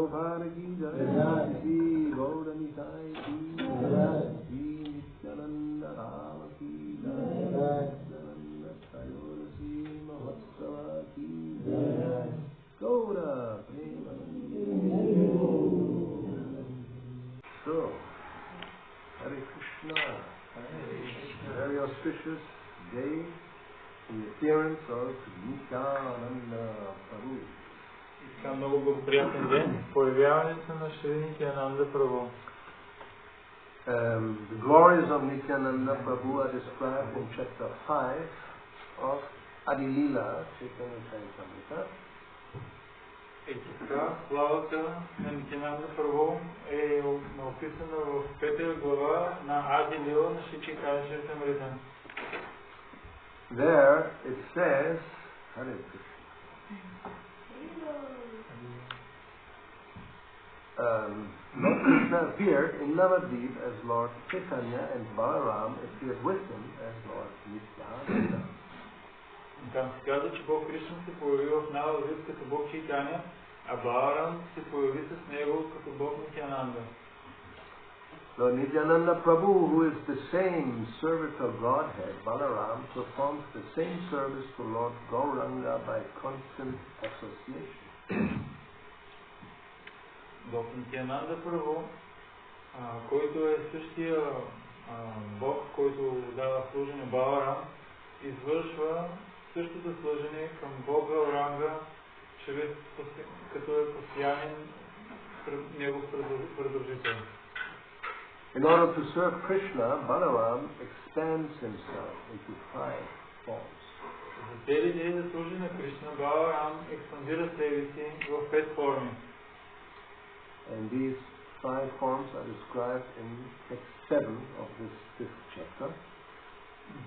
Prabhupada ki jai, Shri Gauravani ki jai, Shri Nityananda ki jai, NityanandaTrayodasi AHL ki jai, Gaura Premanande. So, Hare Krishna, very auspicious day in the appearance of Nityananda Prabhu. Така много благоприятен ден, появяването на Шри Нитянанда Прабhu. The glories of Nityananda Prabhu are described in chapter 5 of Adilila, Chaitanya Charitamrita. И така, славата на Нитянанда Прабhu е описана в 5 глава на Адилила на Шри Чайтanya Чаритамрита. There it says, Hare Krishna. Lord Krishna appeared in Navadvip as Lord Chaitanya and Balaram appeared with him as Lord Nityananda. Там се казва, че Бог Кришна се появи в Навадвип като Бог Чайтanya, а Баларам се появи с него като Бог Нитянанда. Lord Nityananda Prabhu, who is the same servant of Godhead, Balaram, performs the same service to Lord Gauranga by constant association. Бог Нитянанда Прабhu, който е същия Бог, който дава служение Баларам, извършва същото служение към Бога Гауранга, като е постоянен негов придружител. In order to serve Krishna, Balaram expands himself into 5 forms. За цели дни да служи на Кришна, Баларам експандира себе си в 5 форми. And these 5 forms are described in text 7 of this 5th chapter.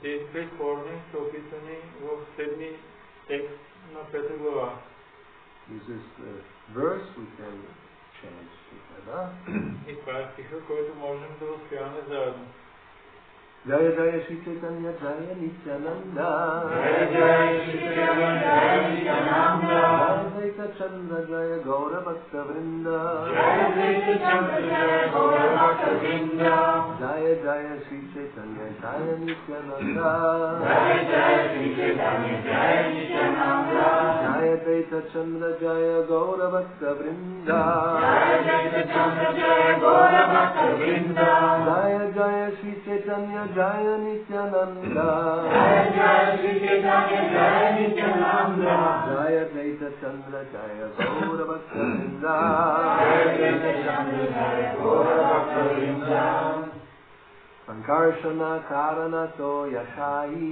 Тези 5 форми са описани в 7 текст на 5 глава. This is the verse we can chant together. И това е стиха, който можем да възпяваме заедно. Jaya Jaya Shri Chaitanya Jaya Nityananda, Jaya Jaya Shri Chaitanya Jaya Nityananda, Jaya Jaya Chandra Jaya Gaura Bhakta Vrinda, Jaya Jaya Chandra Jaya Gaura Bhakta Vrinda, Jaya Jaya Shri Chaitanya Jaya Nityananda, Jaya Jaya Shri Chaitanya Jaya Nityananda, Jaya Jaya Chandra Jaya Gaura Bhakta Vrinda, Jaya Jaya Chandra Jaya Gaura Bhakta Vrinda, Jaya Jaya Shri Chaitanya Jaya Nityananda, Jaya Jaya Shri Chaitanya Jaya Nityananda, Jaya Jaya Chandra Jaya Gaura Bhakta Vrinda, Jaya Jaya Chandra Jaya Gaura Bhakta Vrinda, Sankarshana Karanato Yashai,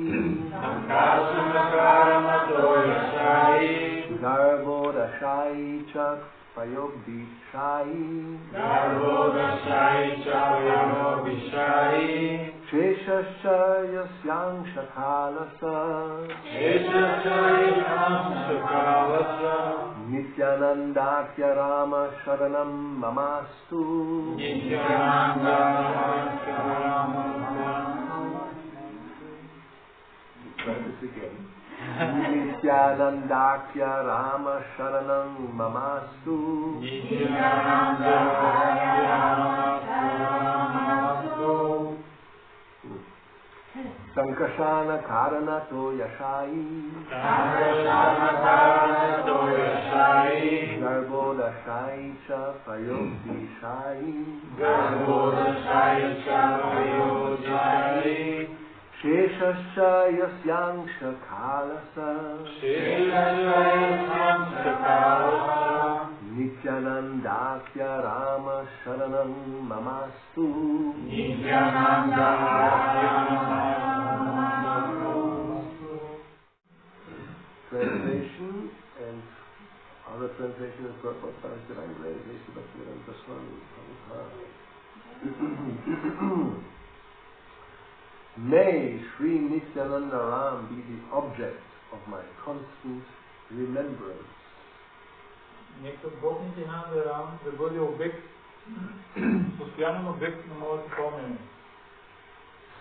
Sankarshana Karanato Yashai, Garbo Dashai Chak Payogdishai, Garbo Dashai Chayogdishai, Sheshascha Yasyang Shakalasa, Sheshascha Yasyang Shakalasa, Nityanandakya Rama Sharanam Mamastu, Nityananda Try this again. Nityanandakya Rama Sharanam Mamastu, Nityananda Mamastu, Sankashana Karanato Yashai, Sankarshana Karanato Yashai, Garbo Dashai Cha Payogdishai, Garbo Dashai Chayogdishai, Sheshascha Yasyang Shakalasa, Sheshascha Yasyang Shakalasa, Nityanandakya Rama Sharanam Mamastu, Nityananda Translation and other translation is purport by Divine Grace, Mr. Bhakti-yoga Swami Prabhupada. May Sri Nityananda Ram be the object of my constant remembrance. Нека Бог Нитянанда Рам да бъде обект, постоянен обект на моето помнене.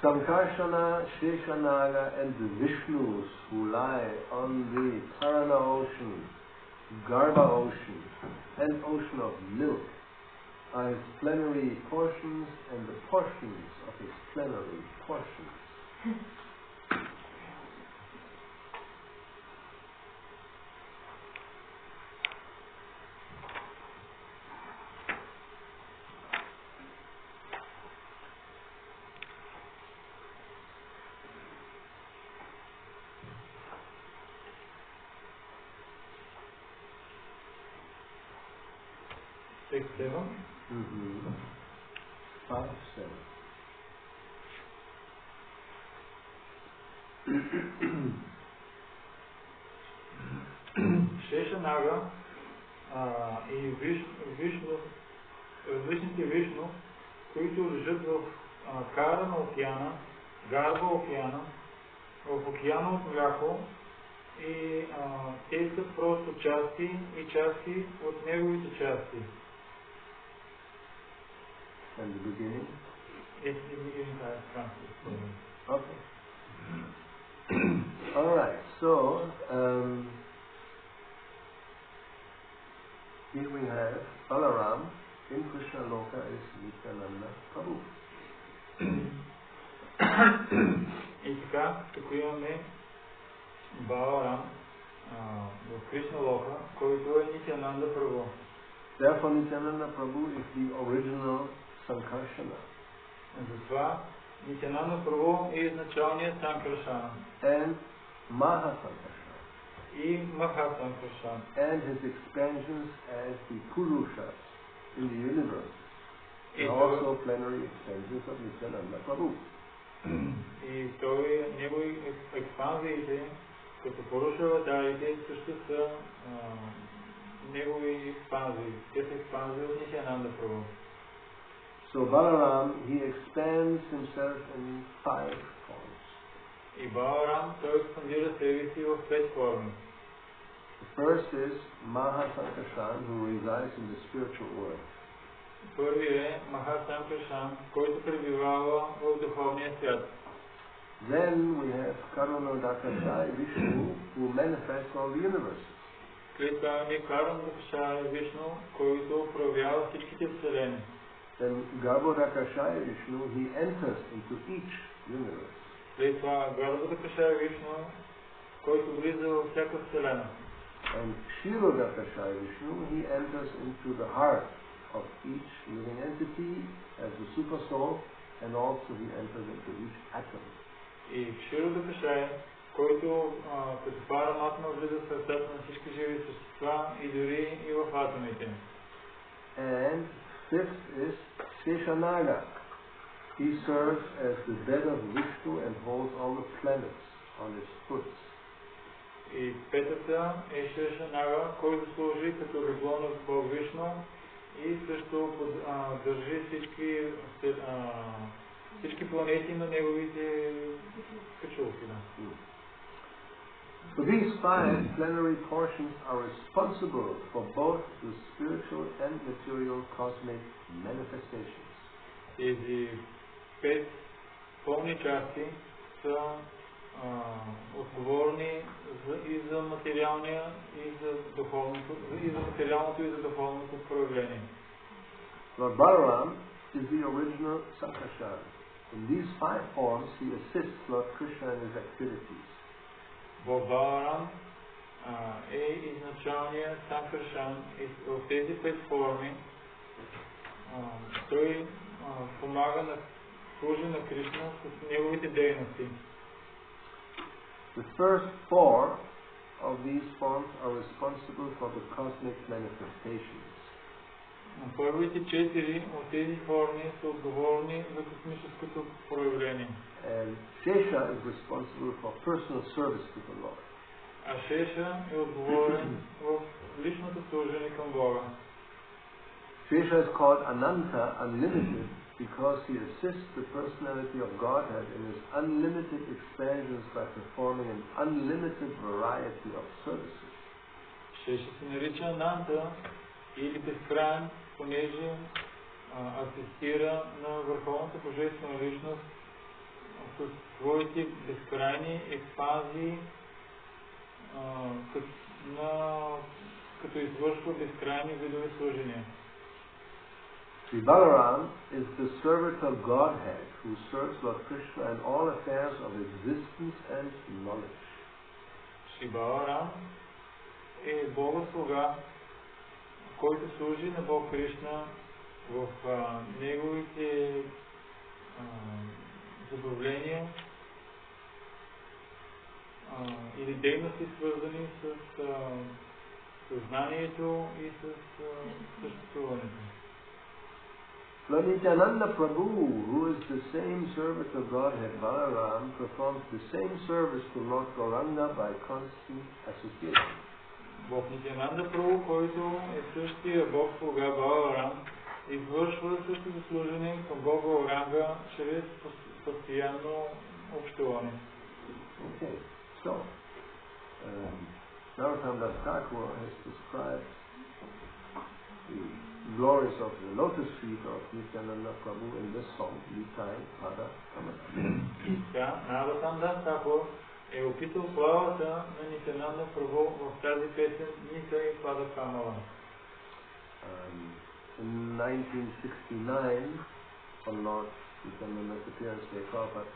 Sankarshana, Sheshanaga and the Vishnus who lie on the Karana ocean Garba ocean, and ocean of milk are his plenary portions and the portions of his plenary portions. Six, seven. 5, 7. Шешанага и Вишну, различните Вишну, които лежат в кара на океана, гарба океана, в океана от мляко, и те са просто части и части от неговите части. And the beginning? Yes, the beginning is Francis. Okay. Alright, so here we have Balaram in Krishna Loka is Nityananda Prabhu. И така, тук имаме Баларам в Кришна Лока, който е Нитянанда Прабhu. Therefore Nityananda Prabhu is the original Sankarsana. Затова Нитянанда Прабhu е изначалният Санкаршана. And Mahasankarsana. И Махасанкаршана. And his expansions as the Purushas in the universe. And also plenary expansions of Nityananda Prabhu. И негови експанзиите, като Пурушаватарите, също са негови експанзии. Те са експанзии от Нитянанда Прабhu. So Balaram, he expands himself in 5 forms. И Баларам, той експандира себе си в 5 форми. The first is Mahasankarshan, who resides in the spiritual world. Първи е Махасанкаршан, който пребивава в духовния свят. Then we have Karunodakashai Vishnu, who manifests all the universes. След това е Карунодакашай Вишну, който проявява всичките вселени. Then Garbhodakashai Vishnu, he enters into each universe. След това Гарбhodakashai Вишну, който влиза във всяка вселена. And Kshirodakashai Vishnu, he enters into the heart of each living entity as the super soul, and also he enters into each atom. И Кширодакашай, който като параматма влиза в сърцата на всички живи същества и дори и в атомите. And fifth is Sheshanaga. He serves as the bed of Vishnu and holds all the planets on his foot. И петата е Шешанага, който служи като легло на Бог Вишну и също държи всички планети на неговите качулки. So these 5 plenary portions are responsible for both the spiritual and material cosmic manifestations. Тези 5 пълни части са отговорни и за материалния, и за духовното, и за материалното, и за духовното проявление. Lord Balaram is the original Sankarsana. In these 5 forms, he assists Lord Krishna in his activities. Бог Баларам е изначалният Санкаршан и в тези 5 форми той помага на служи на Кришна с неговите дейности. The first 4 of these forms are responsible for the cosmic manifestations. Първите 4 от тези форми са отговорни за космическото проявление. And Shesha is responsible for personal service to the Lord. А Шеша е отговорен в личното служение към Бога. Shesha is called Ananta, unlimited, because he assists the personality of Godhead in his unlimited expansions by performing an unlimited variety of services. Шеша се нарича Ананта или безкрайен, понеже асистира на Върховната Божествена личност с своите безкрайни експанзии на като извършва безкрайни видове служения. Sri Balaram is the servant of Godhead who serves Lord Krishna in all affairs of existence and knowledge. Шри Баларам е Бога-слуга, който служи на Бог Кришна в неговите забавления или дейности, свързани с съзнанието и с съществуването. Lord Nityananda Prabhu, who is the same servant of Godhead, Balaram, performs the same service to Lord Gauranga by constant association. Бог Нитянанда Прабhu, който е същия Бог-слуга Баларам, извършва същото служение към Бога Гауранга чрез постоянно общуване. Okay, so Narottam Thakur has described the glories of the lotus feet of Nityananda Prabhu in this song, Nitai-pada-kamala. Наротам Тхакур е описал славата на Нитянанда Прабhu в тази песен Nitai-pada-kamala. In 1969, on Lord Nityananda's appearance day, Prabhupada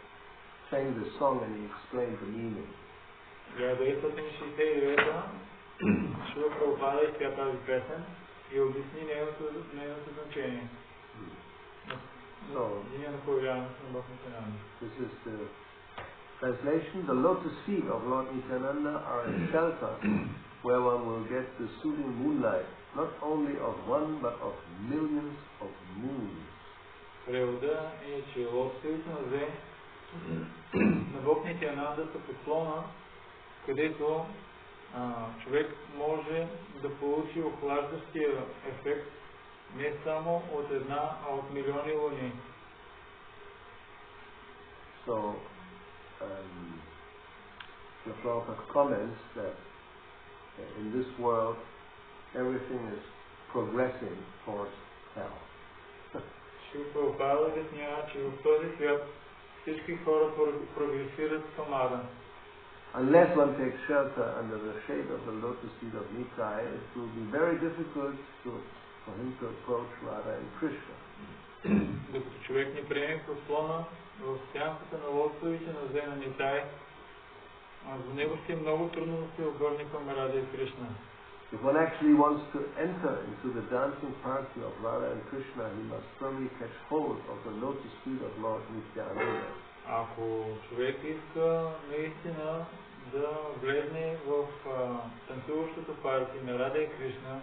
sang this song and he explained the meaning. 1969 Шрила Прабхупада изпя тази песен и обясни нейното значение. Деня на появяването на Бог Нитянанда. This is the translation. The lotus feet of Lord Nityananda are a shelter where one will get the soothing moonlight, not only of one but of millions of moons. Превода е, че лотосовите нозе на Бог Нитянанда са подслона, където човек може да получи охлаждащия ефект не само от една, а от милиони луни. So, the Prabhupada comments that in this world everything is progressing towards hell. Шрила Прабхупада обяснява, че в този свят всички хора прогресират към ада. Unless one takes shelter under the shade of the lotus feet of Nitai, it will be very difficult for him to approach Radha and Krishna. Докато човек не приеме подслона в сянката на лотосовите нозе на Нитай, за него ще е много трудно да се обърне към Рада и Кришна. If one actually wants to enter into the dancing party of Radha and Krishna, he must firmly catch hold of the lotus feet of Lord Nityananda. Ако човек иска наистина да влезне в танцуващото парти на Рада и Кришна,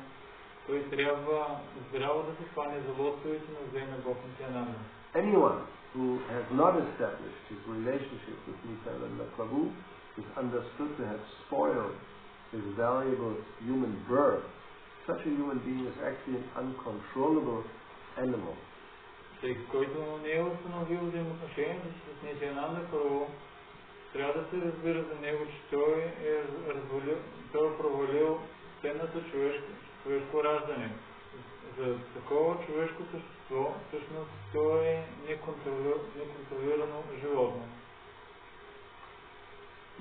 той трябва здраво да се хване за лотосовите нозе на Бог Нитянанда. Anyone who has not established his relationship with Nityananda Prabhu is understood to have spoiled his valuable human birth. Such a human being is actually an uncontrollable animal. Всеки, който не е установил взаимоотношението си с Нитянанда Прабhu, трябва да се разбира за него, че той е провалил ценното човешко раждане. За такова човешко същество, всъщност, то е неконтролирано животно.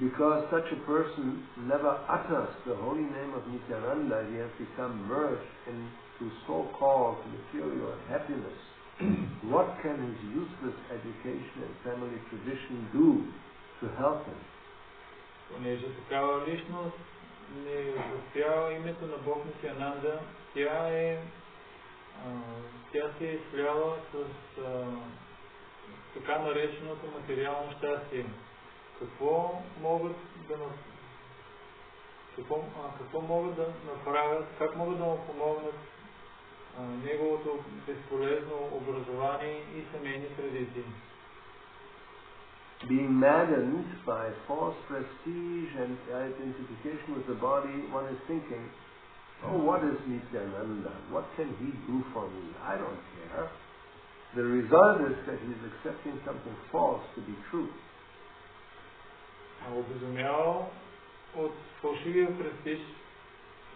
Because such a person never utters the holy name of Nityananda, he has become merged into so-called material happiness. What can his useless education and family tradition do to help him? Понеже такава личност не успява името на Бог Нитянанда, тя се е сляла с така нареченото материално щастие. Какво могат да направят, как могат да му помогнат неговото безполезно образование и семейни традиции? Being maddened by false prestige and identification with the body, one is thinking, oh, what is Nityananda? What can he do for me? I don't care. The result is that he is accepting something false to be true. Обезумял от фалшивия престиж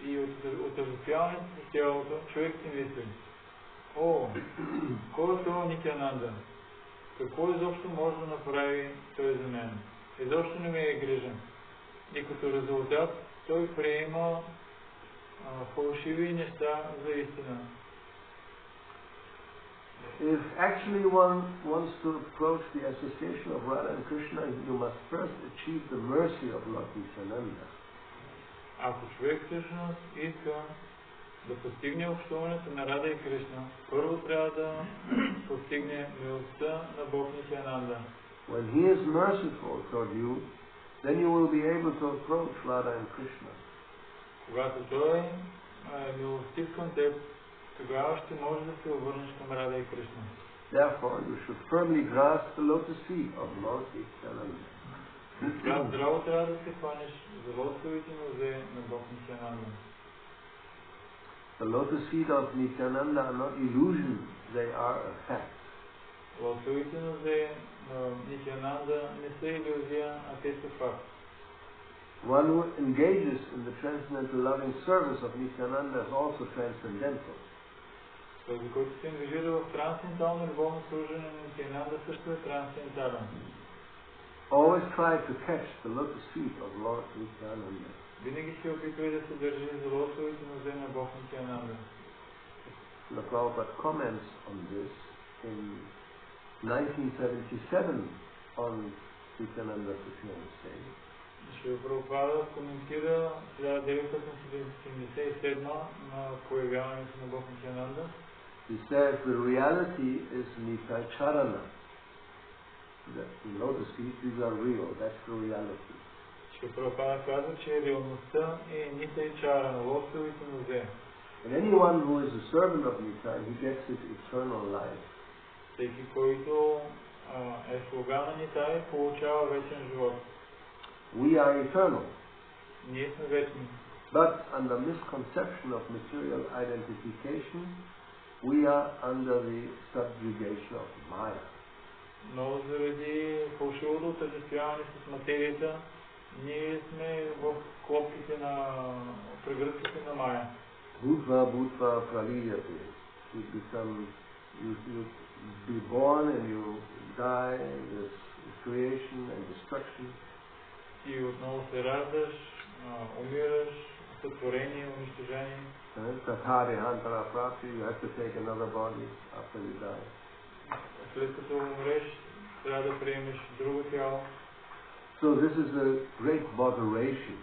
и от разпяването с тялото, човек си мисли: о, кой е това Нитянанда? Какво изобщо може да направи той за мен? Изобщо не ме е грижен. И като резултат той приема фалшиви неща за истина. If actually one wants to approach the association of Radha and Krishna, you must first achieve the mercy of Lord Nityananda. Ако човек всъщност иска да постигне общуването на Рада и Кришна, първо трябва да постигне милостта на Бог Нитянанда. When he is merciful toward you, then you will be able to approach Radha and Krishna. Когато той е милостив към теб, тогава ще можеш да се обърнеш към Рада и Кришна. Therefore, you should firmly grasp the lotus feet of Lord Nityananda. Здраво трябва да се хванеш за лотосовите нозе на Бог Нитянанда. The lotus feet of Nityananda are not illusions, they are a fact. Лотосовите нозе на Нитянанда не са илюзия, а те са факт. One who engages in the transcendental loving service of Nityananda is also transcendental. Този, който се ангажира в трансцендентално любовно служене на Нитянанда, също е трансцендентален. Always try to catch the lotus feet of Lord Nityananda. Винаги се опитвай да се държи за лотосовите нозе на Бог Нитянанда. The Prabhupada comments on this in 1977 on Nityananda's fiancé. Шрила Прабхупада коментира 1977 на появяването на Бог Нитянанда. He says the reality is Nitai-pada-kamala. The lotus feet, these are real, that's the reality. Шрила Прабхупада казва, че реалността е Nitai-чарана, лотосовите нозе. And anyone who is a servant of Nitai, he gets his eternal life. Всеки, който е слуга на Нитай, получава вечен живот. We are eternal. Ние сме вечни. But under misconception of material identification, we are under the subjugation of Maya. Но заради фалшивото отъждествяване с материята, ние сме в клопките на прегръдките на Майя. Bhutva praliyate. You be born and you die, there's creation and destruction. Ти отново се раждаш, умираш, сътворение, унищожение. Tathadehantara prapti, you have to take another body after you die. След като умреш, трябва да приемеш друго тяло. So this is a great moderation,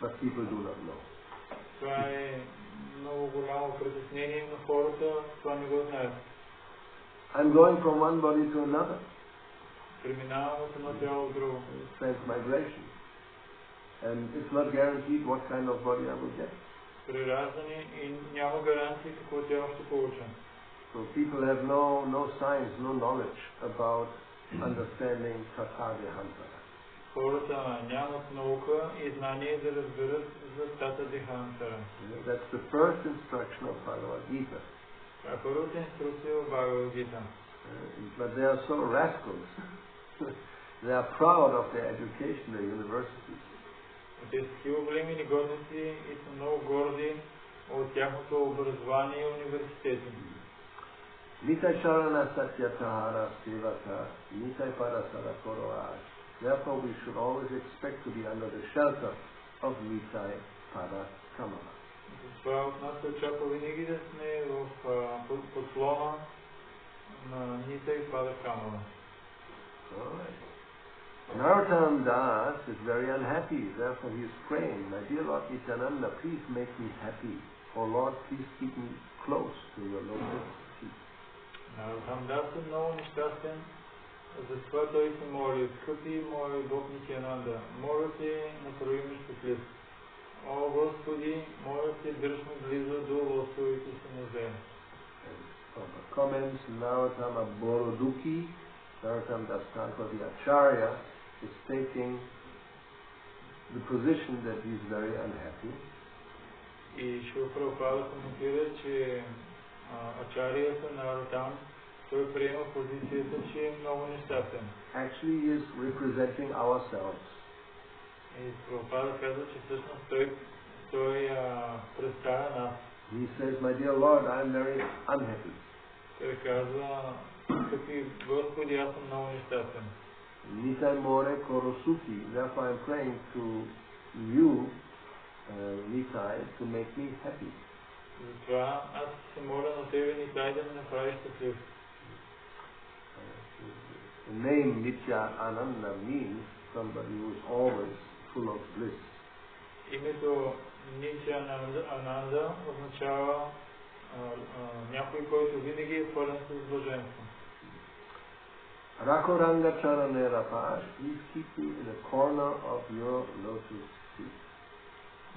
but people do not know. Това е много голямо притеснение на хората, това не го знаят. I'm going from one body to another. Преминавам от едно тяло в друго. Transmigration. And it's not guaranteed what kind of body I will get. Прераждане и няма гаранции какво тяло ще получа. So people have no science, no knowledge about understanding Tathadehantara. Хората нямат наука и знание да разберат за Татадехантара. That's the first instruction of Bhagavad-gita. Това е първата инструкция в Bhagavad-gita. But they are so rascals. They are proud of their education, their universities. Те са такива големи негодници и са много горди от тяхното образование и университети. Nitai-charana satyatahara sevata, Nitai-pada-kamala. Therefore we should always expect to be under the shelter of Nitai-pada-kamala. Това от нас се очаква винаги да сме в подслона на Nitai-pada-kamala. Narottam Das is very unhappy, therefore he is praying, my dear Lord Nityananda, please make me happy. Oh Lord, please keep me close to your lotus feet. Наротам Дас е много нещастен, затова той се моли, скъпи мой Бог Нитянанда, моля те, направи ме щастлив. О Господи, моля те, дръж ме близо до лотосовите си нозе. Comments, Narottama Boroduki, Narottam Das Thakur, the Acharya, is taking the position that he is very unhappy. И Шрила Прабхупада коментира, че Ачарията на Наротам, той приема позицията, че е много нещастен. Actually he is representing ourselves. И Прабхупада казва, че всъщност той представя нас. He says, my dear Lord, I am very unhappy. Той казва, скъпи Господи, аз съм много нещастен. Nitai more korosuki. Therefore I am praying to you Nitai, to make me happy. Затова аз се моля на тебе, Нитай, да ме направиш щастлив. The name Nityananda means somebody who is always full of bliss. Името Нитянанда означава някой, който винаги е пълен с блаженство. Rakoranga Charanera, please keep me in a corner of your lotus feet.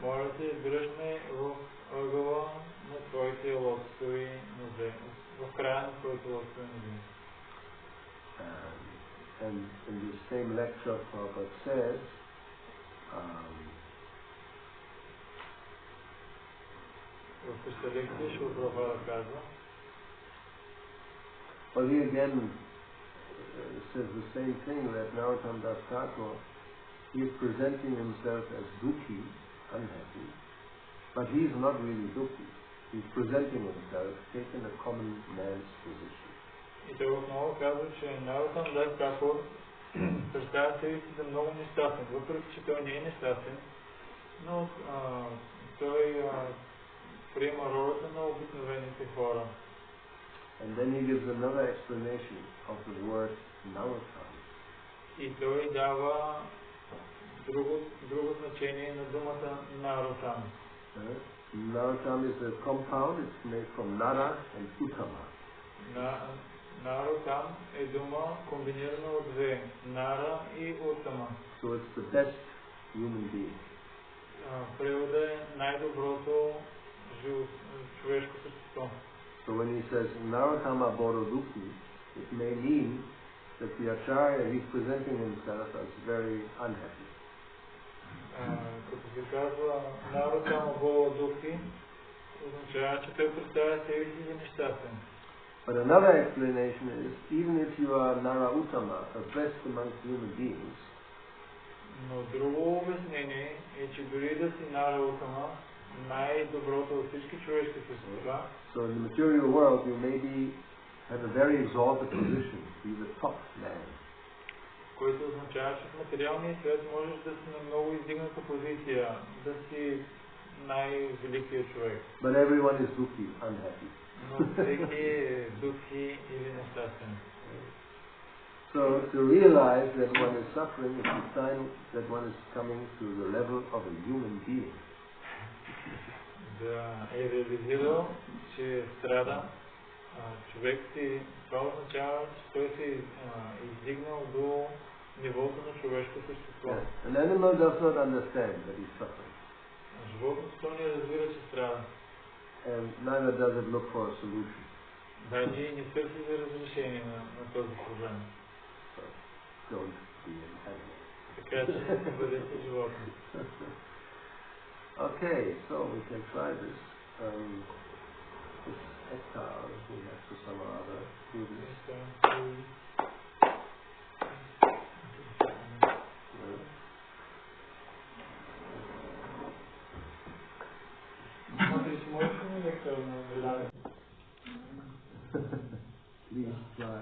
Моля те, дръжме в ъгъла на твоите лотосови нозе, в края на твоите лотосови нозе. And in this same lecture, Prabhupada says, в същата лекция Шрила Прабхупада казва, well, he again says the same thing, that Narottam Das Thakur, he is presenting himself as Dukhi, unhappy, but he is not really Dukhi. He is presenting himself, taking a common man's position. И той отново казва, че Наротам Дас Такур представя себе си за много нещастен, въпреки че той не е нещастен, но той приема ролята на обикновените хора. And then he gives another explanation of the word Narottam. И той дава друго значение на думата Наротам. Narottam is a compound, it's made from Nara and Uttama. Наротам е дума комбинирана от две, Нара и Уттама. So it's the best human being. Превода е най-доброто човешко същество. So when he says Narottama Bodhodukhi, it may mean that the Acharya, he's presenting himself as very unhappy. Като се казва Нароттама Бодhodukhi, означава, че той представя себе си за нещастен. But another explanation is, even if you are Nara Uttama, the best amongst human beings, но друго обяснение е, че дори да си Нара Уттама, най-доброто от всички човешки същества, so in the material world you maybe have a very exalted position, be the top man. Което означава, че в материалния свет можеш да си на много издигната позиция, да си най-великият човек. But everyone is dukhi, unhappy. Но всеки е духи или нещастен. So to realize that one is suffering is a sign that one is coming to the level of a human being. Да е реализирал, че страда човек си, това означава, че той се издигнал до нивото на човешко същество. Yes. An animal does not understand that he's suffering. Животното не разбира, че страда. And neither does it look for a solution. Даже не търси за разрешение на този проблем. So don't be an animal. Така че бъдете животни. Okay, so we can try this. This hectare, we have to some other do this. Please try.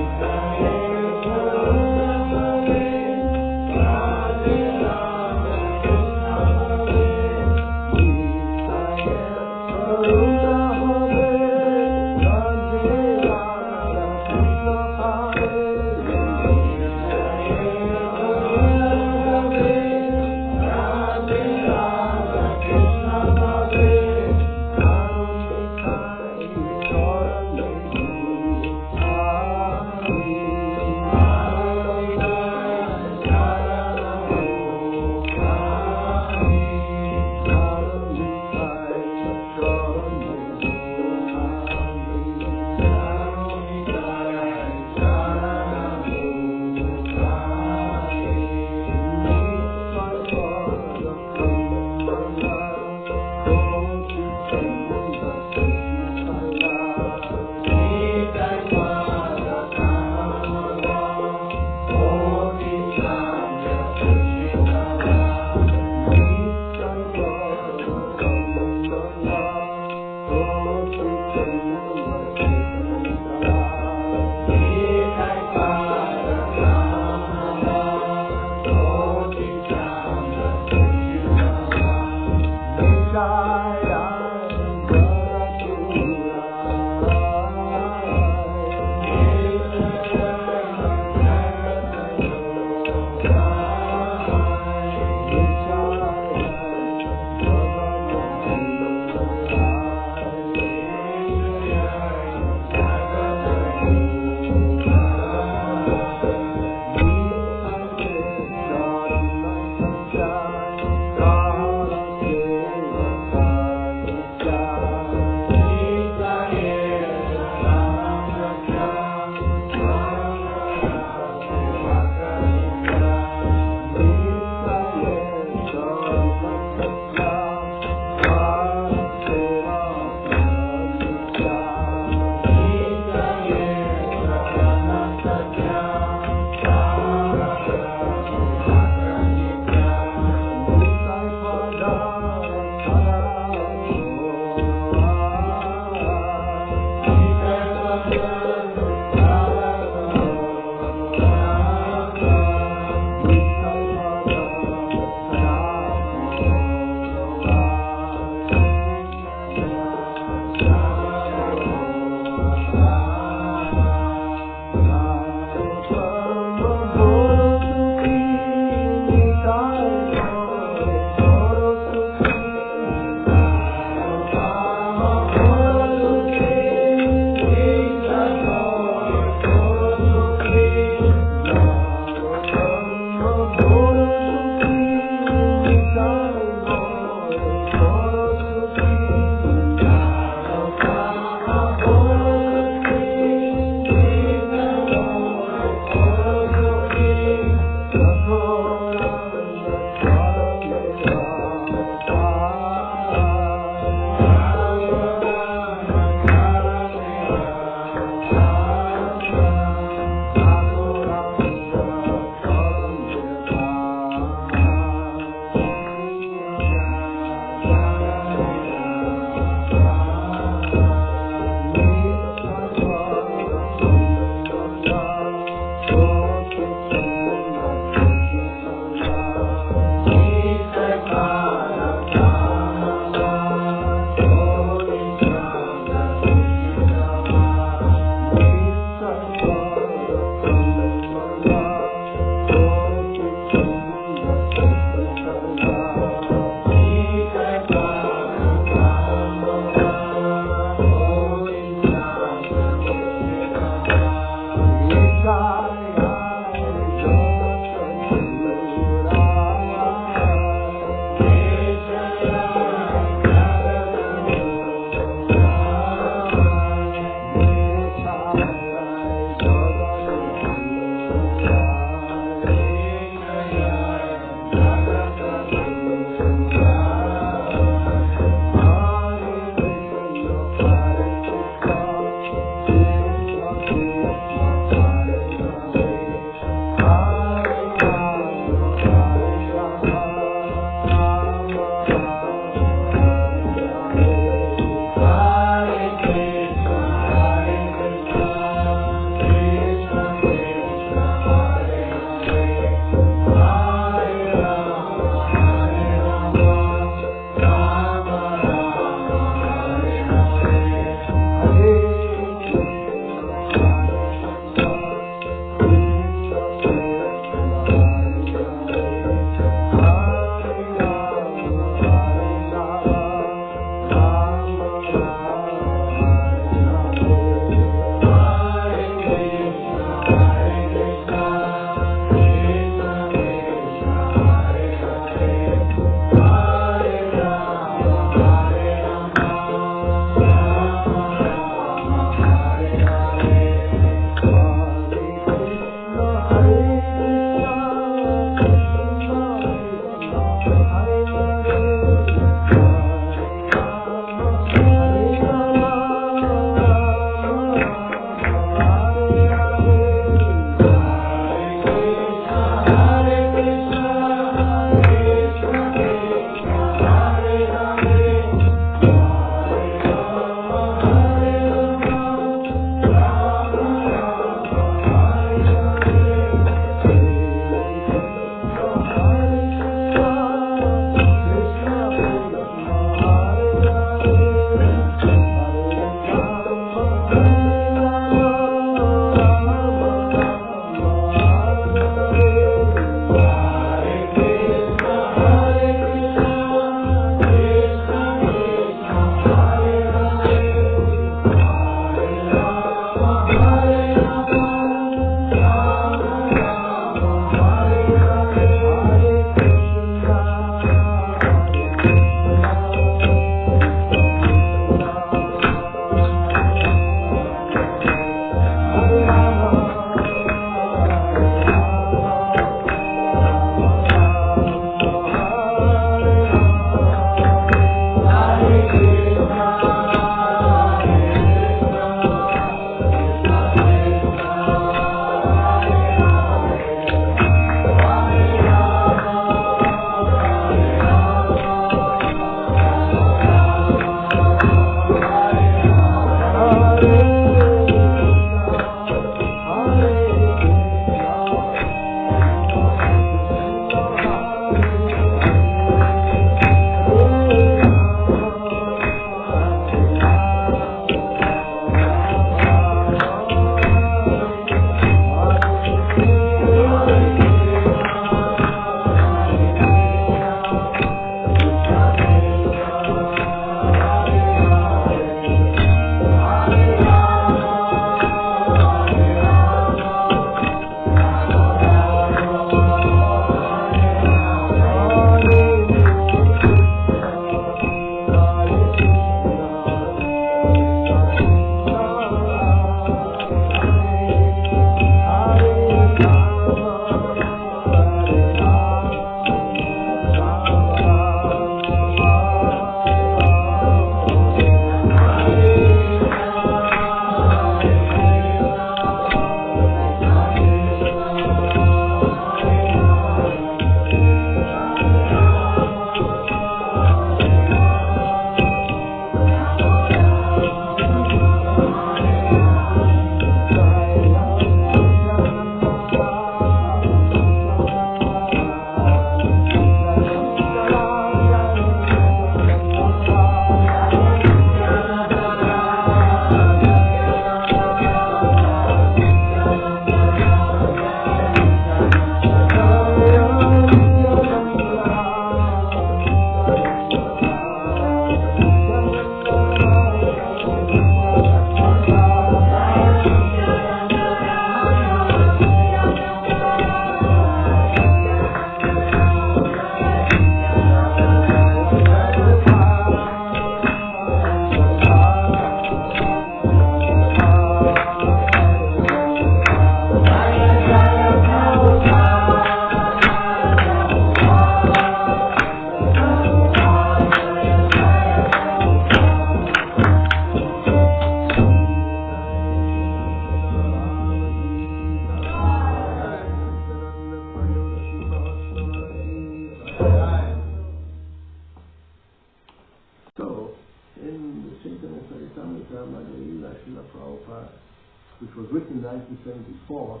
was written in 1974,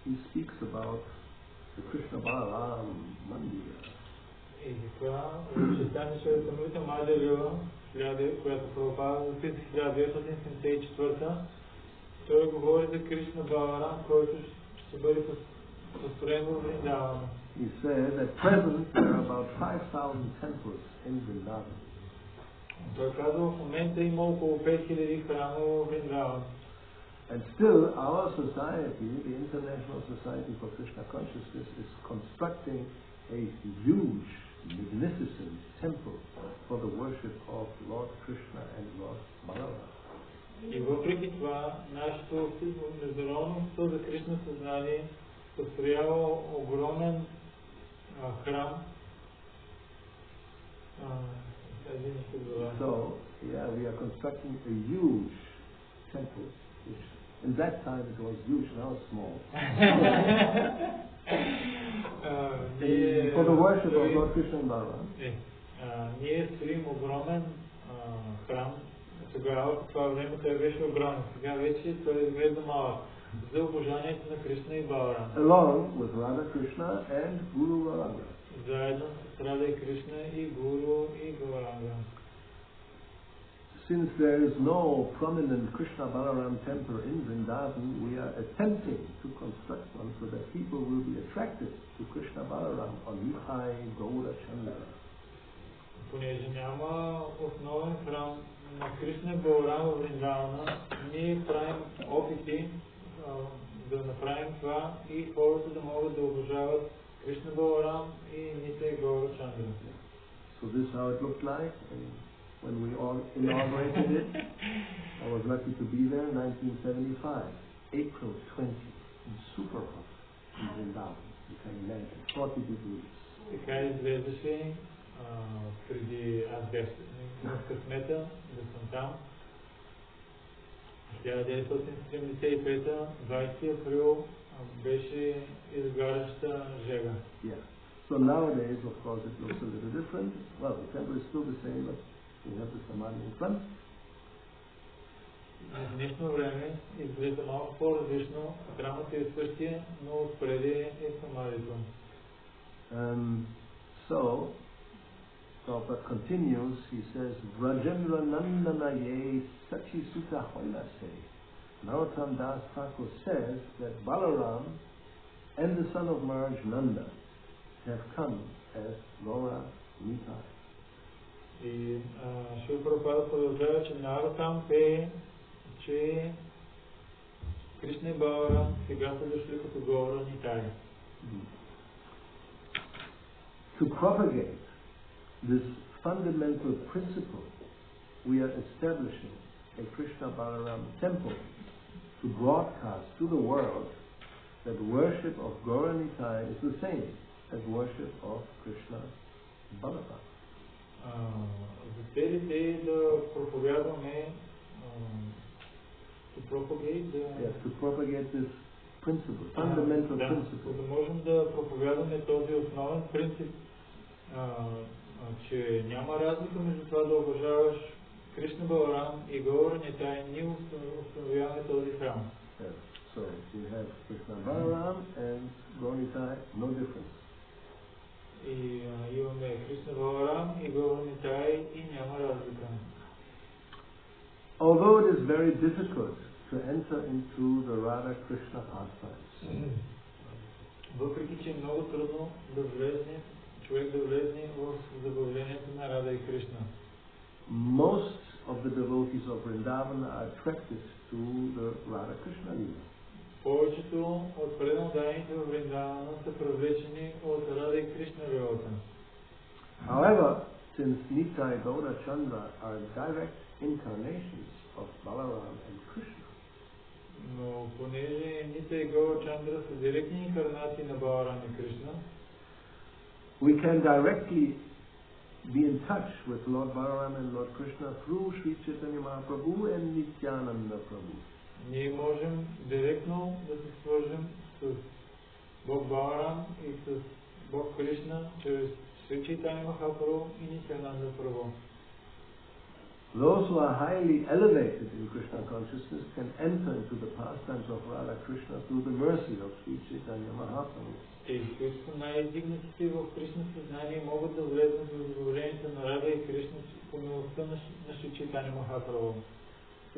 he speaks about the Krishna Balaram Mandir. И това читание ще е самите Мадалила, която Прабхупада записа 1974. Той говори за Кришна Баларам, който ще бъде построен в Вриндавана. He said that present there are about 5,000 temples in Vrindavan. Той казва, в момента има около 5000 храма в Вриндаван. And still our society, the International Society for Krishna Consciousness, is constructing a huge, magnificent temple for the worship of Lord Krishna and Lord Balaram. И въпреки това, нашето международно за Кришна съзнание построява огромен храм. So, yeah, we are constructing a huge temple, which in that time it was huge, now it's small. For the worship of Lord Krishna and Balaram. Ние строим огромен храм. Тогава, в това време той беше огромен. Сега вече той изглежда малък. За обожанието на Кришна и Баларам. Along with Radha Krishna and Guru Gauranga. Заедно с Рада и Кришна и Гуру и Гауранга. Since there is no prominent Krishna Balaram temple in Vrindavan, we are attempting to construct one so that people will be attracted to Krishna Balaram on Nitai-pada-kamala. Понеже няма основен храм на Кришна Баларам в Вриндавана, ние правим опити да направим това и хората да могат да обожават Кришна Баларам и Нитай-pada-камала. So this is how it looked like when we all inaugurated it. I was lucky to be there in 1975, April 20, in super hot in Vrindavan. You can imagine, 40 degrees. Така изглеждаше преди аз бях в късмета да съм там. 1975, 20 април беше изгаряща жега. Yeah. So nowadays, of course, it looks a little different. Well, the temple is still the same, but we have the samadhi in front. В днешно време изглежда малко по-различно. Храмът е същия, но отпреди е самадито. So Prabhupada continues, he says, Vrajendra Nandanaye Sachi Sutta Hoilase. Narottam Das Thakur says that Balaram and the son of Maharaj Nanda have come as Gaura Nitai. И Шрила Прабхупада продължава, че Наротам пее, че Кришна и Баларам сега са дошли като Гаура Нитай. To propagate this fundamental principle, we are establishing a Krishna Balaram temple to broadcast to the world that worship of Gaura Nitai is the same as worship of Krishna Balaram. За целите да проповядваме to propagate this principle, fundamental principle. Да можем да проповядваме този основен принцип, че няма разлика между това да обожаваш Кришна Баларам и Гаура Нитай. Ние установяваме този храм. So we have Krishna Balaram and Gaura Nitai, no difference. И имаме Кришна Баларам и Гаура Нитай и няма разлика. Although it is very difficult to enter into the Radha Krishna pastimes, въпреки че е много трудно да влезне, човек да влезне в забавлението на Рада и Кришна. Most of the devotees of Vrindavan are attracted to the Radha Krishna Lila. Повечето от преданданите в Вриндавана са привлечени от Рада и Кришна лилата. However, since Nitai-pada-kamala are direct incarnations of Balaram and Krishna, но понеже Нитай-pada-камала са директни инкарнации на Баларам и Кришна, we can directly be in touch with Lord Balaram and Lord Krishna through Sri Chaitanya Mahaprabhu and Nityananda Prabhu. Ние можем директно да се свържем с Бог Баларам и с Бог Кришна чрез Шри Чайтanya Махапрабху и Нитянанда Прабху. Those who are highly elevated in Krishna consciousness can enter into the pastimes of Radha Krishna through the mercy of Sri Chaitanya Mahaprabhu. Тези, които са най-издигнатите в Кришна съзнание, могат да влезнат в задоволението на Рада и Кришна по милостта на Шри Чайтanya Mahaprabhu.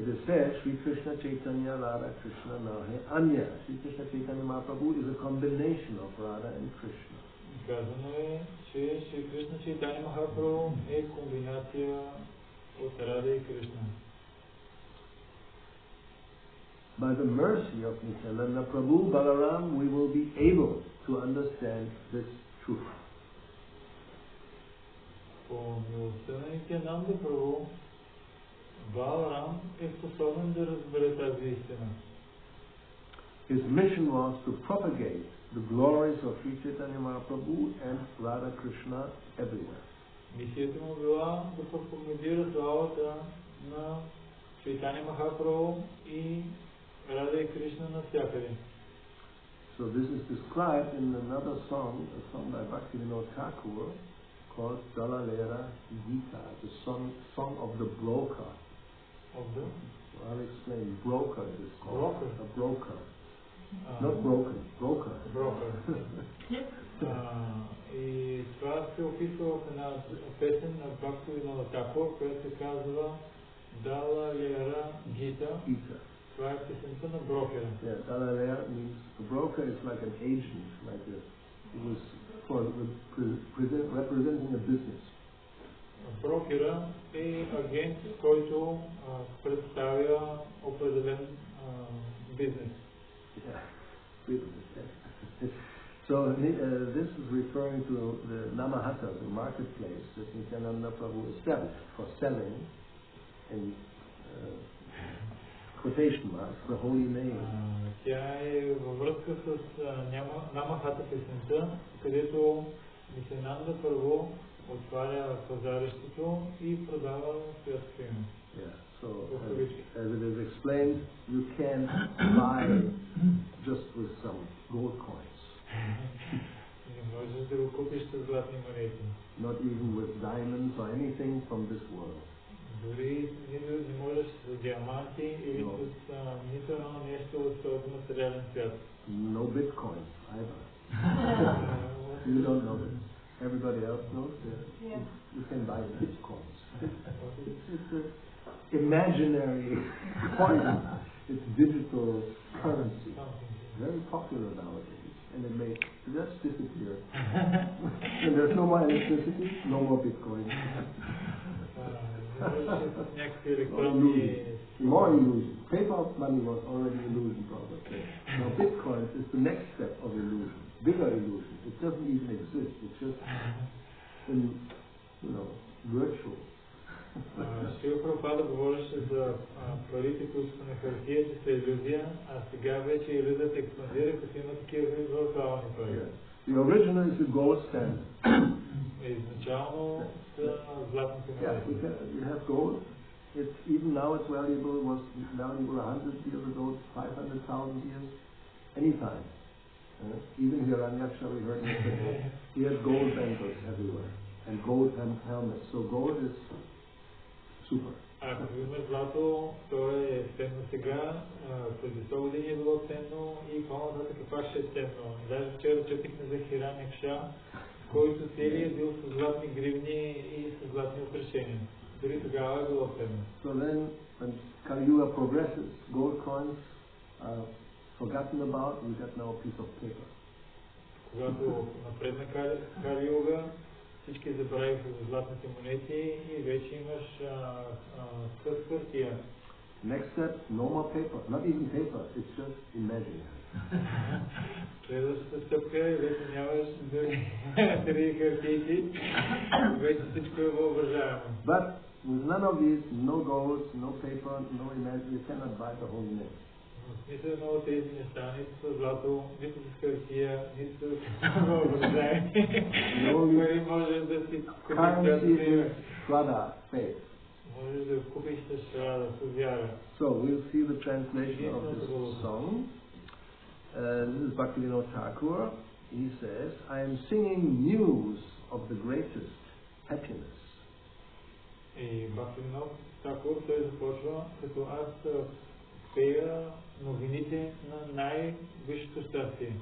It is said, Sri Krishna Chaitanya Radha Krishna Nahe Anya. Sri Krishna Chaitanya Mahaprabhu is a combination of Radha and Krishna. Казано е, че Шри Кришна Чайтanya Mahaprabhu е комбинация от Рада и Кришна. By the mercy of Nityananda Prabhu Balaram, we will be able to understand this truth. По милостта на Нитянанда Прабhu, Баларам е способен да разбере тази истина. His mission was to propagate the glories of Sri Chaitanya Mahaprabhu and Radha Krishna everywhere. Мисията му била да пропагандира славата на Чайтanya Mahaprabhu и Рада и Кришна навсякъде. So this is described in another song, a song by Bhakti-yoga called Dalalera-gita, the song of the broker. Of the? I'll explain. Broker is called. Broker? A broker. Not broken, broker. Broker. И това се описва в една песен на Бхакти-yoga, която се казва Dalalera-gita. Това е песента на брокера. Yeah, Dalalera means a broker is like an agent, like it was for representing a business. Брокера е агент, който представя определен бизнес. Yeah, business. Yeah. So this is referring to the Namahata, the marketplace that Nityananda Prabhu established for selling in quotation marks the holy name. Тя е във връзка с Намахата песента, където Нитянанда Прабhu отваря пазарището и продава святото име. Yeah, so as it is explained, you can't buy just with some gold coins. Не можеш да го купиш с златни монети. Not even with diamonds or anything from this world. Дори не можеш с диаманти или с нито едно нещо от този материален свят. No bitcoins either. You don't know this. Everybody else knows that. Yeah. You can buy bitcoins. It's an imaginary coin. It's digital currency. Very popular nowadays. And it may just disappear. And there's no more electricity, no more bitcoin. More illusion. Paper money was already illusion probably. Now Bitcoin is the next step of illusion. Bigger illusion. It doesn't even exist. It's just virtual. Шрила Прабхупада говореше за парите, които са на хартия, че са илюзия, а сега вече илюзията експандира, като има такива виртуални пари. The original is the gold standard. Изначално са златните монети. You have gold. It's even now it's valuable. Was valuable 100 years ago, 500,000 years, anytime. Even here in Yaksha, we heard yesterday, he had gold bangles everywhere and gold helmets. So gold is super. Ако има злато, то е ценно сега, преди 100 години е било ценно и по-нататък пак ще е ценно. Даже вчера четихме за Хиран Якша, който целият е бил с златни гривни и с златни украшения. Дори тогава е било ценно. So then, when Kali Yuga progresses, gold coins are forgotten about, we get now a piece of paper. Когато напредна Кали Юга, всички забравиха за златните монети и вече имаш къс хартия. Next step, no more paper. Not even paper, it's just imaginary. Следващата стъпка е вече нямаш дори хартийки, вече всичко е въображаемо. But with none of these, no gold, no paper, no imaginary, you cannot buy the holy name. Нито едно от тези неща, нито с злато, нито с хартия, нито с въображаеми. Пари можеш да си купиш святото име. Faith. Можеш да купиш с шрада, с вяра. So we'll see the translation of this song. This is Bhakti-yoga Thakur. He says, I am singing news of the greatest happiness. И Бхактивинод Такур той започва като аз пея новините на най-висшето щастие.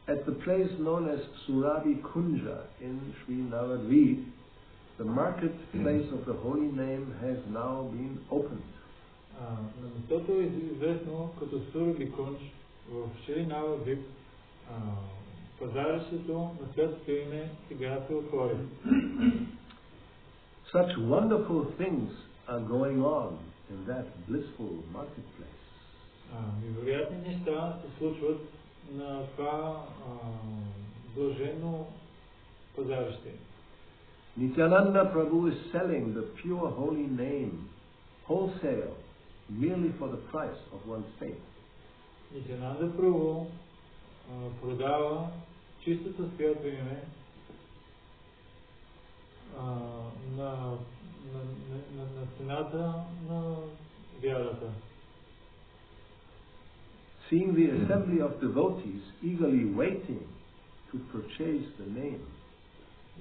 At the place known as Surabhi Kunja in Sri Navadvip, the marketplace of the holy name has now been opened. На местото е известно като Сурабhi Kunj в Шри Навадвип, пазарището на святото име сега се отвори. Such wonderful things are going on in that blissful marketplace. Невероятни неща се случват на това блаженно пазарище. Nityananda Prabhu is selling the pure holy name wholesale merely for the price of one's faith. Нитянанда Прабhu продава чистото свято име на цената на вярата. Seeing the assembly of devotees eagerly waiting to purchase the name,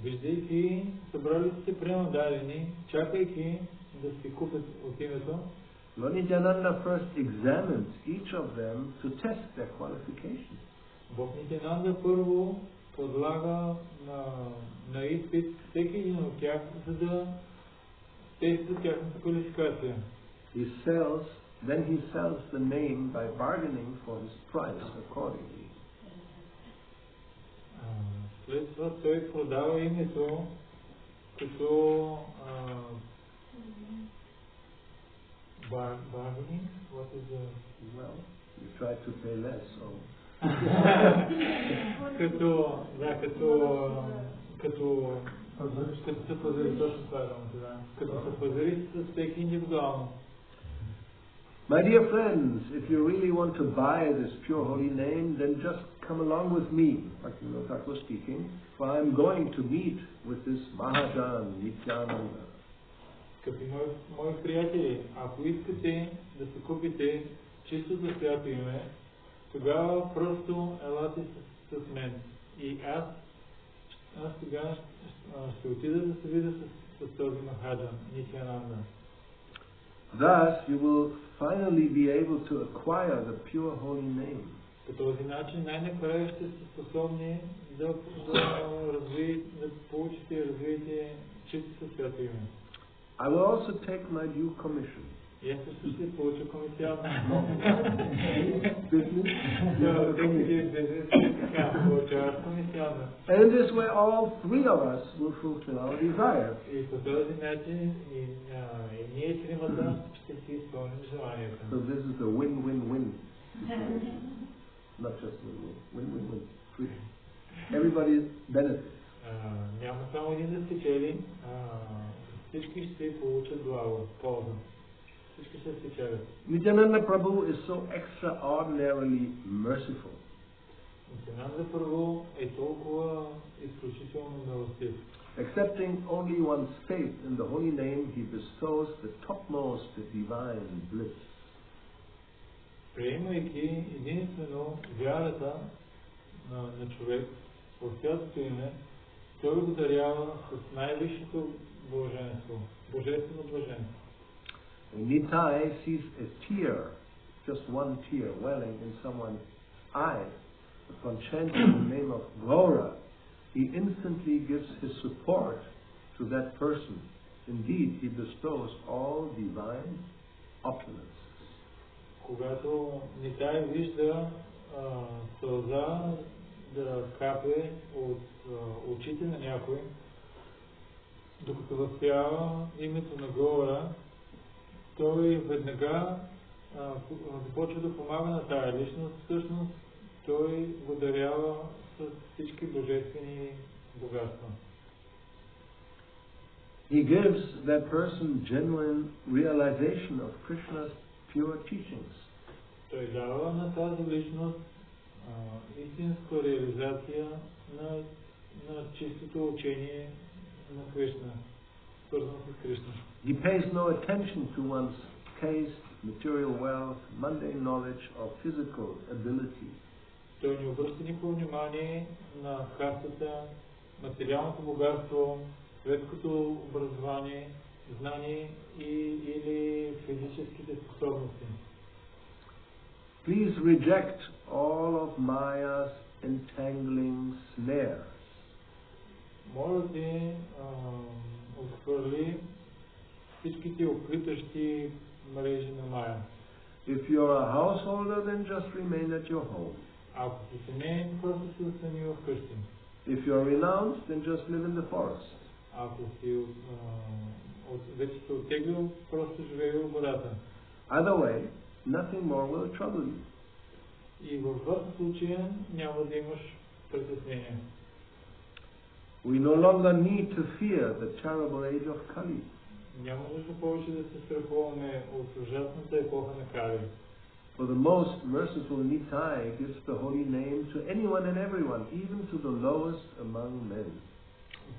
виждайки събралите пренадарени, чакайки да си купят от името, Lord Nityananda first examined each of them to test their qualifications. Бог Нитянанда първо подлага на изпит всеки един от тях, за да тества тяхната квалификация. Then he sells the name by bargaining for his price accordingly. След това той продава името като bargaining. What is the... Well, you try to pay less, so... като се пазари, точно това е да. Като се пазари с всеки индивидуално. My dear friends, if you really want to buy this pure holy name, then just come along with me, Bhakti-yoga speaking, for I'm going to meet with this Mahajan Nityananda. Скъпи мои приятели, ако искате да си купите чистото свято име, тогава просто елате с мен. И аз сега ще отида да се видя с този Махаджан, Нитянанда. Thus, you will finally be able to acquire the pure holy name. По този начин най-накрая ще сте способни да получите и развиете чистото свято име. I will also take my due commission. И аз също ще получа комисион. And in this way all three of us will fulfill our desire. И по този начин ние тримата ще си изпълним желанието. So this is the win-win-win. Not just win-win. Win-win-win. Everybody benefits. Няма само един да спечели, всички ще получат благо, полза. Всички ще спечелят. Nityananda Prabhu is so extraordinarily merciful. Нитянанда Прабhu е толкова изключително милостив. Accepting only one's faith in the holy name, he bestows the topmost divine bliss. Приемайки единствено вярата на човек в святото име, той го дарява с най-висшето блаженство, божествено блаженство. Nitai sees a tear, just one tear, welling in someone's eye. Upon chanting the name of Gaura, he instantly gives his support to that person. Indeed, he bestows all divine opulence. Когато Нитай вижда сълза да капе от очите на някой, докато възпява името на Гаура, той веднага започва да помага на тая личност. Всъщност той го дарява с всички божествени богатства. He gives that person genuine realization of Krishna's pure teachings. Той дава на тази личност истинска реализация на чистото учение на Кришна, свързано с Кришна. He pays no attention to one's caste, material wealth, mundane knowledge, or physical ability. Той не обръща никакво внимание на кастата, материалното богатство, светското образование знание или физическите способности. Please reject all of Maya's entangling snares. Моля ти, отхвърли всичките оплитащи мрежи на Майя. If you're a householder, then just remain at your home. Ако си семейен, просто си остани вкъщи. If you're renounced, then just live in the forest. Ако си вече се оттеглил, просто живее в гората. Either way, nothing more will trouble you. И в двата случая няма да имаш притеснение. We no longer need to fear the terrible age of Kali. Няма нужда повече да се страхуваме от ужасната епоха на Кали. For the most merciful Nitai gives the holy name to anyone and everyone, even to the lowest among men.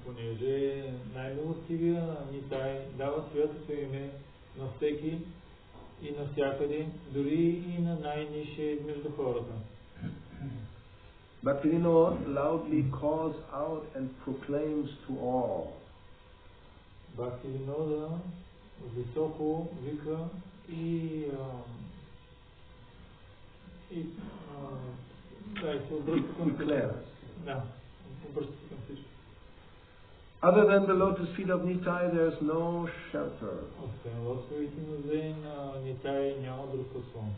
Понеже най-милостивия Нитай дава святото име на всеки и навсякъде, дори и на най-нисшия между хората. Bhakti-yoga loudly calls out and proclaims to all. Bhakti-yoga високо вика и се обръща към всички. Да, обръща към всички. Other than the lotus feet of Nitai, there is no shelter. Освен лотовите нозе на Нитай няма друг подслон.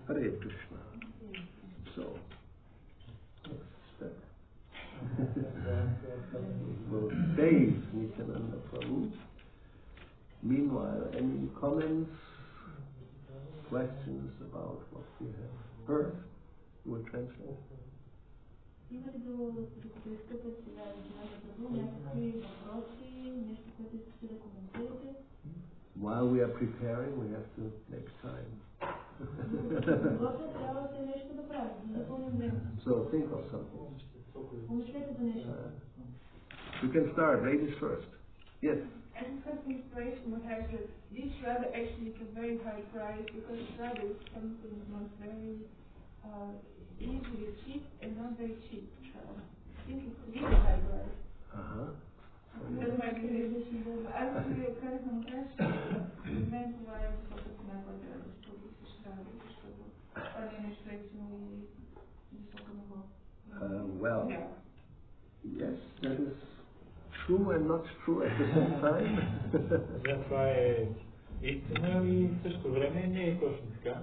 Hare Krishna. So, next step. We'll bathe Nityananda Prabhu. Meanwhile, any comments, questions about what we have heard? We'll translate. Има ли докато изкъпят сега Нитянанда Прабhu някакви въпроси, нещо, което искате да коментирате? While we are preparing, we have to make time. So think of something. You can start. Ladies first. Yes. I just have inspiration what I said. This Shraddha actually is a very high price because Shraddha is something not very easily achieved and not very cheap. Shraddha. I think it's really high price. That's my condition. I was really kind of impressed. Meant why I was focusing on what I was focusing on Shraddha. Well, yes, that is true and not true at the same time. Това е истина и в същото време не е точно така.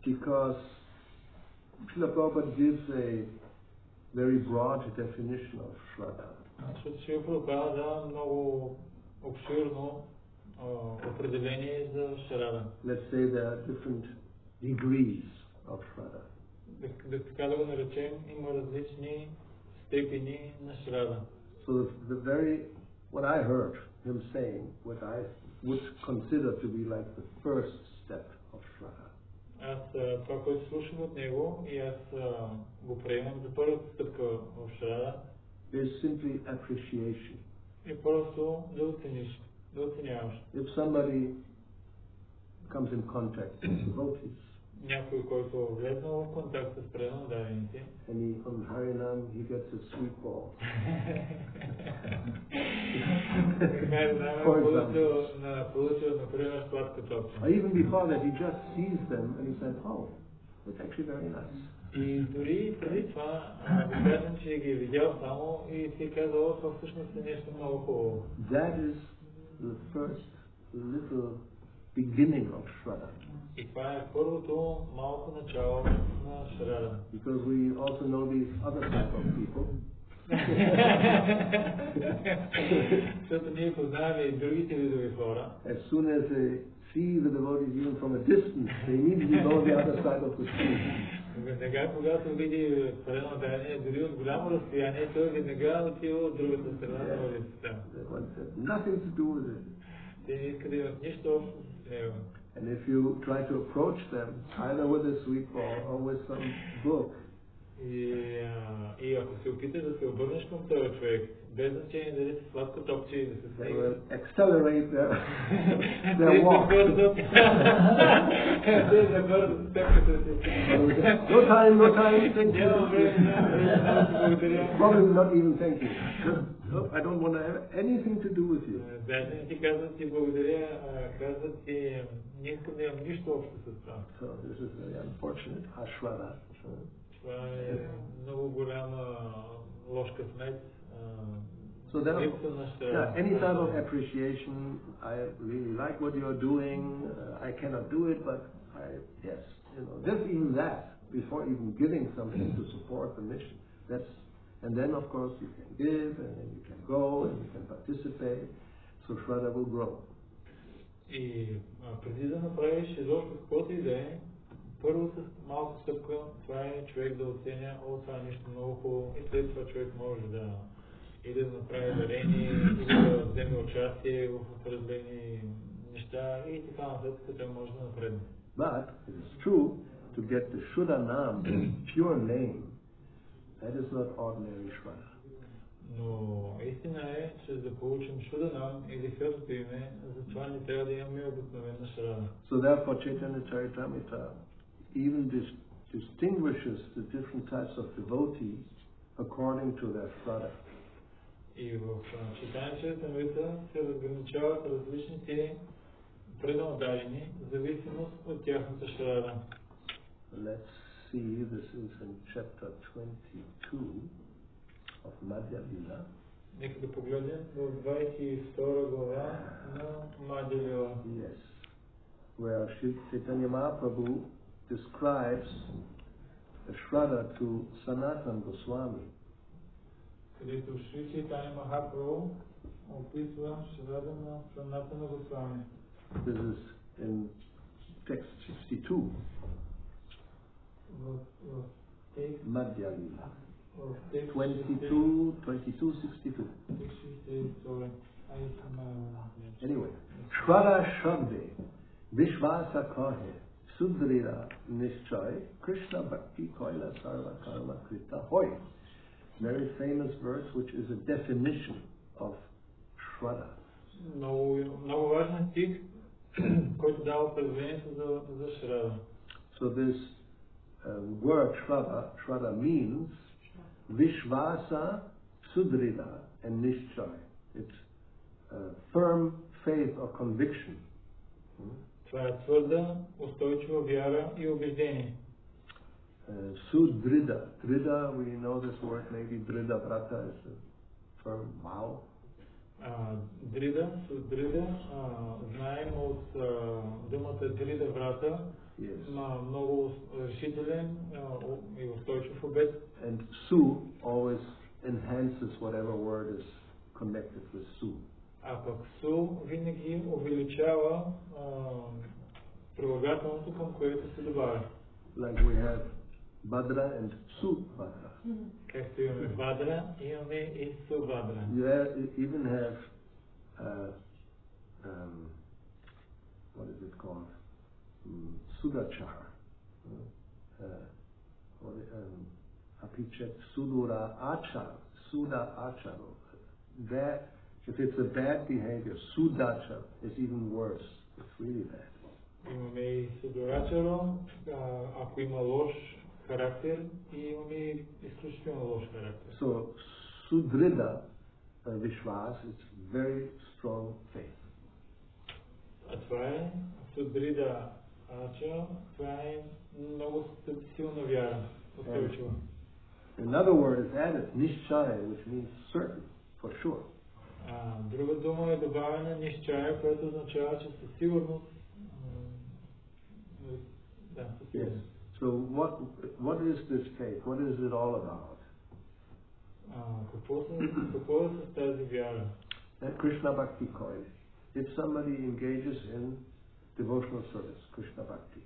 Because Srila Prabhupada gives a very broad definition of Shraddha. Защото Шрила Прабхупада дава много обширно определение за Шрада. Let's say there are different degrees of Shraddha. Така да го наречем, има различни степени на Шрада. So what I heard him saying, what I would consider to be like the first step of Shraddha. Аз това, което слушам от него и аз го приемам за първата стъпка в Шрада, is simply appreciation. И просто да оцениш, да оценяваш. If somebody comes in contact with devotees, някой, който влезна в контакт с преданодарените, and on Harinam he gets a sweet ball. получил, например, сладка топка. Or even before that he just sees them and he says, oh, it's actually very nice. И дори преди това, да кажем, че ги е видял само и си казал, това всъщност е нещо много хубаво. That is the first little beginning of Shraddha. И това е първото малко начало на Шрада. Because we also know these other type of people. Защото ние познаваме и другите видови хора. As soon as they see the devotees even from a distance, they immediately go on the other side of the street. Веднага, когато види преданодарение, дори от голямо разстояние, той веднага отива от другата страна на улицата. Nothing to do with it. Те не искат да имат нищо общо с него. And if you try to approach them, either with a sweet ball or with some book, и ако се опиташ да се обърнеш към този човек, без значение дали си сладко топче и да се they will accelerate their walk. No time, thank you. Probably not even thank you. I don't want to have anything to do with you. Даже не ти казват ти благодаря, казват ти не искам да имам нищо общо с това. So this is very unfortunate, Ashwada. Това е много голяма лош късмет. So then, any type of appreciation, I really like what you're doing, I cannot do it, but yes, just even that, before even giving something to support the mission, and then of course you can give, and then you can go, and you can participate, so Shraddha will grow. И преди да направиш изобщо каквото и да е, първата малка стъпка, това е човек да оценя, това е нещо много хубаво, и след това човек може да или да направи дарение, или да вземе участие в определени неща и така нататък, той може да напредне. But it is true, to get the Shuddha Nam, pure name, that is not ordinary Shraddha. Но истина е, че да получим Шуда Нам или святото име, за това не трябва да имаме обикновена Шрада. So therefore Chaitanya Charitamrita even distinguishes the different types of devotees according to their Shraddha. И в Чайтanya Чаритамрита се разграничават различните преданодарени в зависимост от тяхната Шрада. Let's see, this is in chapter 22 of Madhya Lila. Нека да погледнем в 22 глава на Madhya Lila. Yes. where Chaitanya Mahaprabhu describes a Shraddha to Sanatana Goswami. Където Шри Чайтanya Махапрабху описва Шрада на Санатана Госвами. This is in text 62. Madhya Lila. 22, 62. Anyway, Shraddha Shabde Vishvasa Kahe Sudrira Nishchay Krishna Bhakti Koila Sarva Karma Krita Hoy. Very famous verse which is a definition of Shraddha. Много важен стих, който дава определението за Шрада. So this word Shraddha means Vishvasa, Sudrida and Nishchay. It's firm faith or conviction. Това е твърда, устойчива вяра и убеждение. Sudrida. Drida, we know this word, maybe Drida Vrata is a firm vow. Судрида, знаем от думата Дрида Врата, много решителен и устойчив обет. And Su always enhances whatever word is connected with Su. А пък Су винаги увеличава прилагателното, към което се добавя. Like we have Badra and Subhadra. Както имаме Бадра, имаме и Субадра. You even have what is it called? Sudachar. Apichet Sudura Achar. Suda Acharo. That, if it's a bad behavior, Sudachar is even worse. It's really bad. Имаме и Судорачаро, ако има лош характер, и имаме изключително лош характер. So, Sudrida Vishwas is very strong faith. А това е Судрида Ача, това е много силна вяра, устойчива. Another word is added, Nishchaya, which means certain, for sure. Друга дума е добавена Нишчая, което означава, че със сигурност. Yes. So what is this faith? What is it all about? Какво е с тази вяра? Krishna Bhakti Koi. If somebody engages in devotional service, Krishna Bhakti.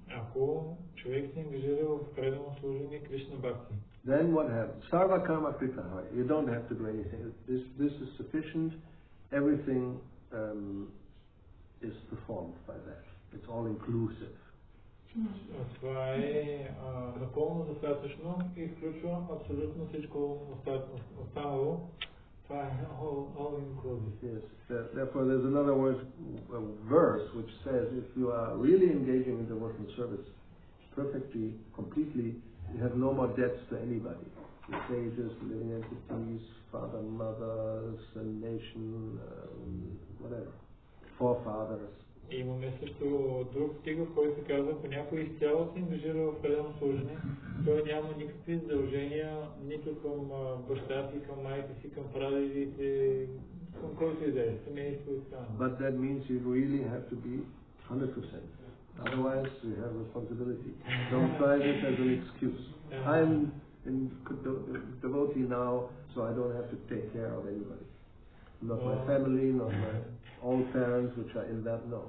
Ако човек се ангажира в преданно служение Кришна Бхакти. Then what happens? Sarva karma krita hoy. You don't have to do anything. This is sufficient. Everything is performed by that. It's all inclusive. Това е напълно достатъчно и включва абсолютно всичко останало. Това е all inclusive. Yes. Therefore, there's another verse which says, if you are really engaging in devotional service perfectly, completely, you have no more debts to anybody. The sages, living entities, father, mothers, a nation, whatever, forefathers. Имаме също друг стих, в който се казва, ако някой изцяло се ангажира в преданно служение, той няма никакви задължения нито към баща си, към майка си, към прадедите, към който и да е, семейство и така. But that means you really have to be 100%. Otherwise, you have responsibility. Don't try this as an excuse. I'm in devotee now, so I don't have to take care of anybody. Not my family, not my old parents, which are in that, no.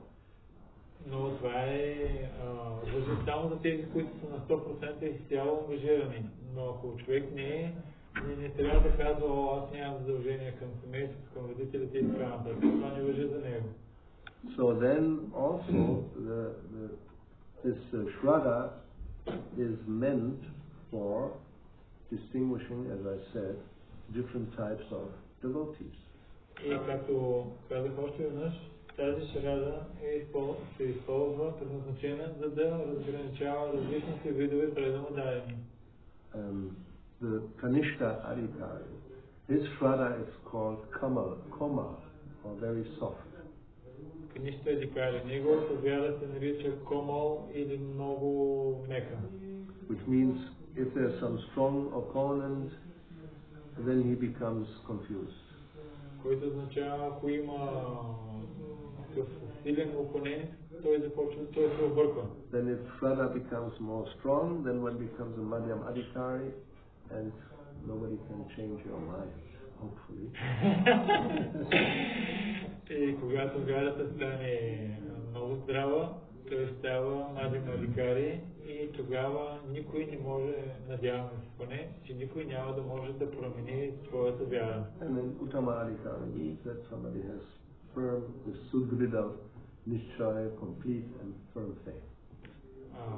Но това е важно само за тези, които са на 100% изцяло ангажирани. Но ако човек не трябва да казва, аз нямам задължения към семейството, към родителите и така нататък. Това не важи за него. So then also this Shraddha is meant for distinguishing, as I said, different types of devotees. И както казах още веднъж, тази Шрада се използва предназначена, за да разграничава различните видове преданно дадени. The Kanishka Adhikari, his Shraddha is called Koma, or very soft. Каништа Адhikari, неговата вяра се нарича Комал или много мека. Which means if there's some strong opponent, then he becomes confused. Който означава, ако има силен опонент, той се обърква. Then if Shraddha becomes more strong, then one becomes a Madhyam Adhikari, and nobody can change your mind, hopefully. И когато вярата стане много здрава, той става Мадhyam Adhikari и тогава никой не може, надяваме се поне, че никой няма да може да промени своята вяра. And then Uttama Adhikari means that somebody has firm, the Sudhrida, Nishchaya, complete and firm faith.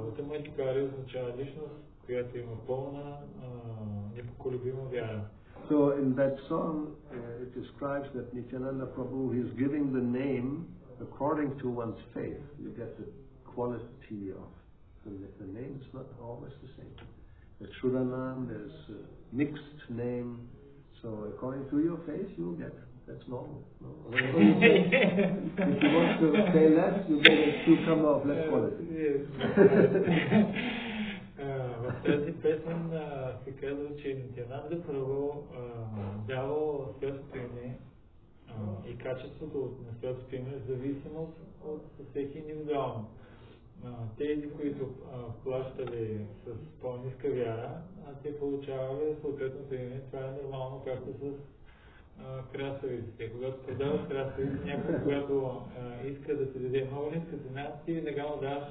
Uttama Adhikari означава личност, която има пълна, непоколебима вяра. So in that song, it describes that Nityananda Prabhu is giving the name according to one's faith. You get the quality of the name. It's not always the same. There's Shuranam, there's a mixed name. So according to your faith, you get it. That's normal. No? If you want to say less, you get a cucumber of less quality. В тази песен се казва, че Нитянанда Прабhu дава своето име и качеството на своето име в зависимост от всеки индивидуално. Тези, които плащали с по-ниска вяра, те получавали съответното име. Това е нормално, както с красавиците. Когато продаваш красавици, някой, когато иска да ти даде много ниска цена, ти веднага му даваш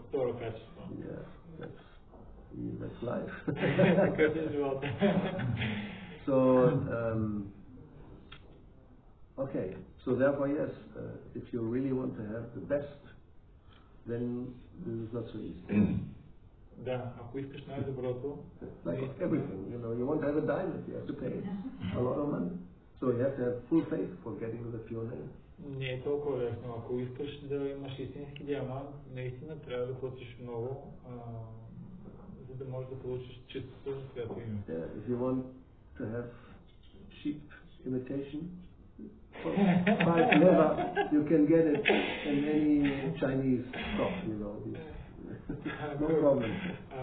второ качество. That's life. So, okay. So therefore, yes, if you really want to have the best, then this is not so easy. Да, ако искаш най-доброто. Like everything, you want to have a diamond, you have to pay a lot of money. So you have to have full faith for getting the pure name. Не е толкова лесно. Ако искаш да имаш истински диамант, наистина трябва да платиш много, за да можеш да получиш чистото, която има. If you want to have cheap imitation, never you can get it in any Chinese shop, No problem.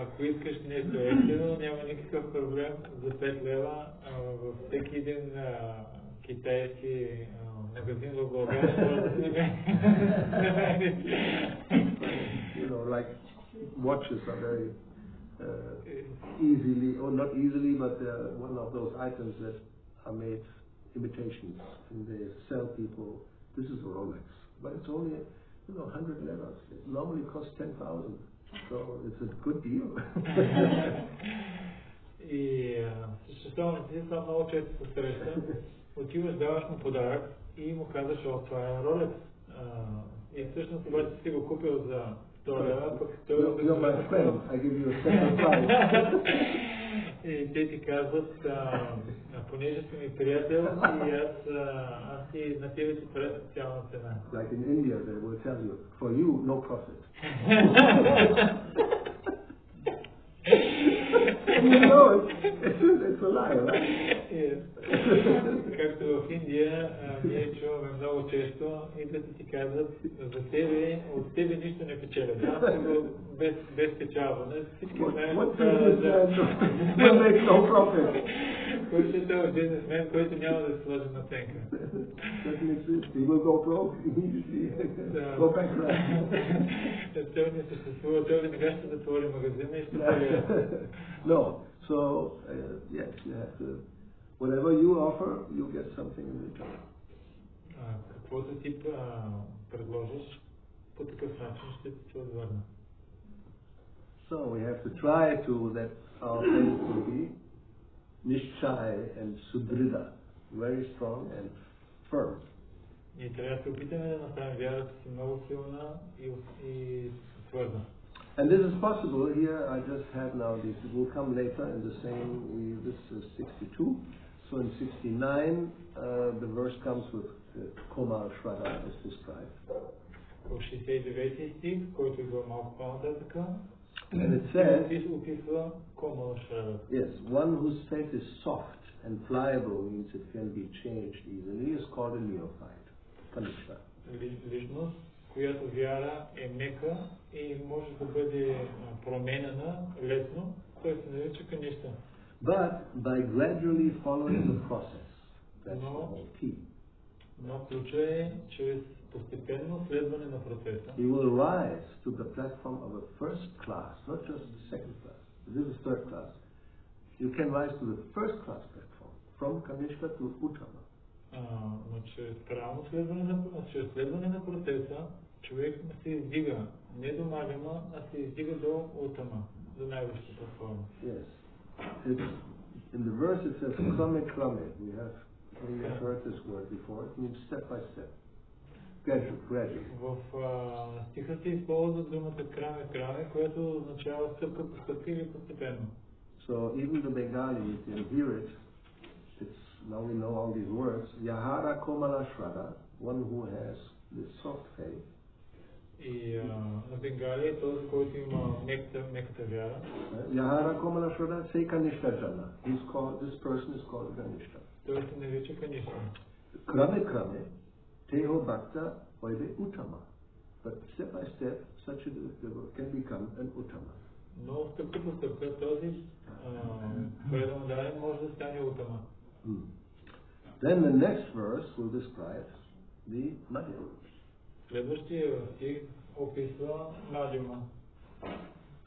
Ако искаш нещо ефтино, няма никакъв проблем. За 5 лева във всеки един китайски магазин в България. Like watches are very easily, or not easily, but they're one of those items that are made imitations, and they sell people. This is a Rolex, but it's only 100 levels. It normally costs 10,000, so it's a good deal. И съществено са много често се среща. Отиваш, даваш му подарък и му казваш, това е Rolex. И всъщност обаче си го купил за 100 лева, пък той... You're my friend, I give you a special price. И те ти казват, понеже си ми приятел и аз ти на тебе ти правя специална цена. Like in India, they will tell you, for you, no profit. It's a lie, right? Както в Индия, ние чуваме много често, идват ти казват, за тебе, от тебе нищо не печелят. Без печалба. Всички знаем, кой ще е този бизнесмен, който няма да се сложи на ценка. Той не съществува, той веднага ще затвори магазина и ще прави. No, so yes, you have to, whatever you offer, you get something in return. Каквото ти предложиш, по такъв начин ще ти се отвърна. So we have to try to that our faith will be nishchai and sudrida, very strong and firm. Ние трябва да се опитаме да направим вярата си много силна и твърда. And this is possible here. I just have now this. It will come later in the same. This is 62. So in 69, the verse comes with Komar Shraddha as described. В 69 стих, който идва малко по-нататък, and it says, описва Komar Shraddha. Yes, one whose faith is soft and pliable, means it can be changed easily, is called a neophyte. Kanishta. Личност, която вяра е мека и може да бъде променена лесно, той се нарича каништа. But by gradually following the process, that's the whole key. Но ключът е чрез постепенно следване на процеса. He will rise to the platform of a first class, not just the second class. This is third class. You can rise to the first class platform, from Kanishka to Uttama. Но чрез правилно следване на процеса, човек се издига не до Мадhyama, а се издига до Uttama, до най-висшата платформа. Yes. In the verse it says krame krame. We have heard this word before. It means step by step. Gradually. В стиха се използва думата краме, което означава стъпка по стъпка или постепенно. So even the Bengali, you can hear it. Now we know all these words. Yahara komala shraddha, one who has this soft faith. И на Бенгалия е този, който има меката вяра. Yahara komala shraddha se kanishta jana. This person is called Kanishta. Той се нарича Каништа. Krame krame, teho bhakta oide uttama. But step by step, such a devotee can become an uttama. Но стъпка по стъпка този преданодарен може да стане Uttama. Then the next verse will describe the Madhyama. Следващия стих описва Madhyama.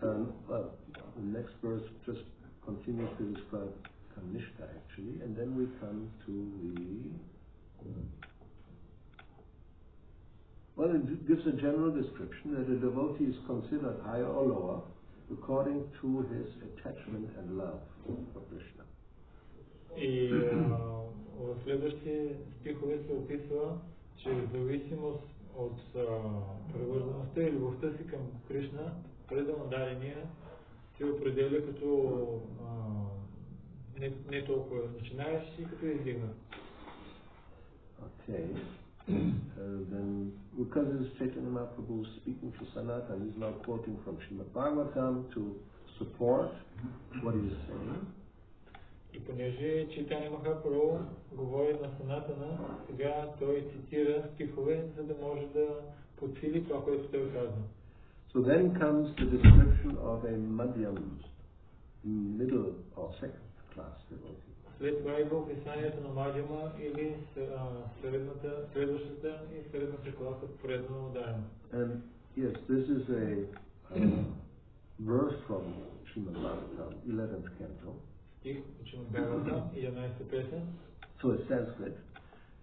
The next verse just continues to describe Kanishta actually, and then we come to well, it gives a general description that a devotee is considered higher or lower according to his attachment and love for Krishna. И в следващите стихове се описва, че в зависимост от привързаността и любовта си към Кришна, преданодарения се определя като не толкова начинаещ и като издигнат. Okay. Then, because this is Chaitanya Mahaprabhu speaking to Sanatana, he's now quoting from Srimad Bhagavatam to support what he is saying. И понеже Чайтanya Махапрабху говори на Санатана, сега той цитира стихове, за да може да подсили това, което той казва. So then comes the description of a Madhyam, middle or second class devotee. След това идва описанието на Мадhyama или следващата и средната класа предано ударена. And yes, this is a verse from Srimad Bhagavatam, 11th canto. Стих от Шримад Бхагаватам, 11 песен. So it's Sanskrit,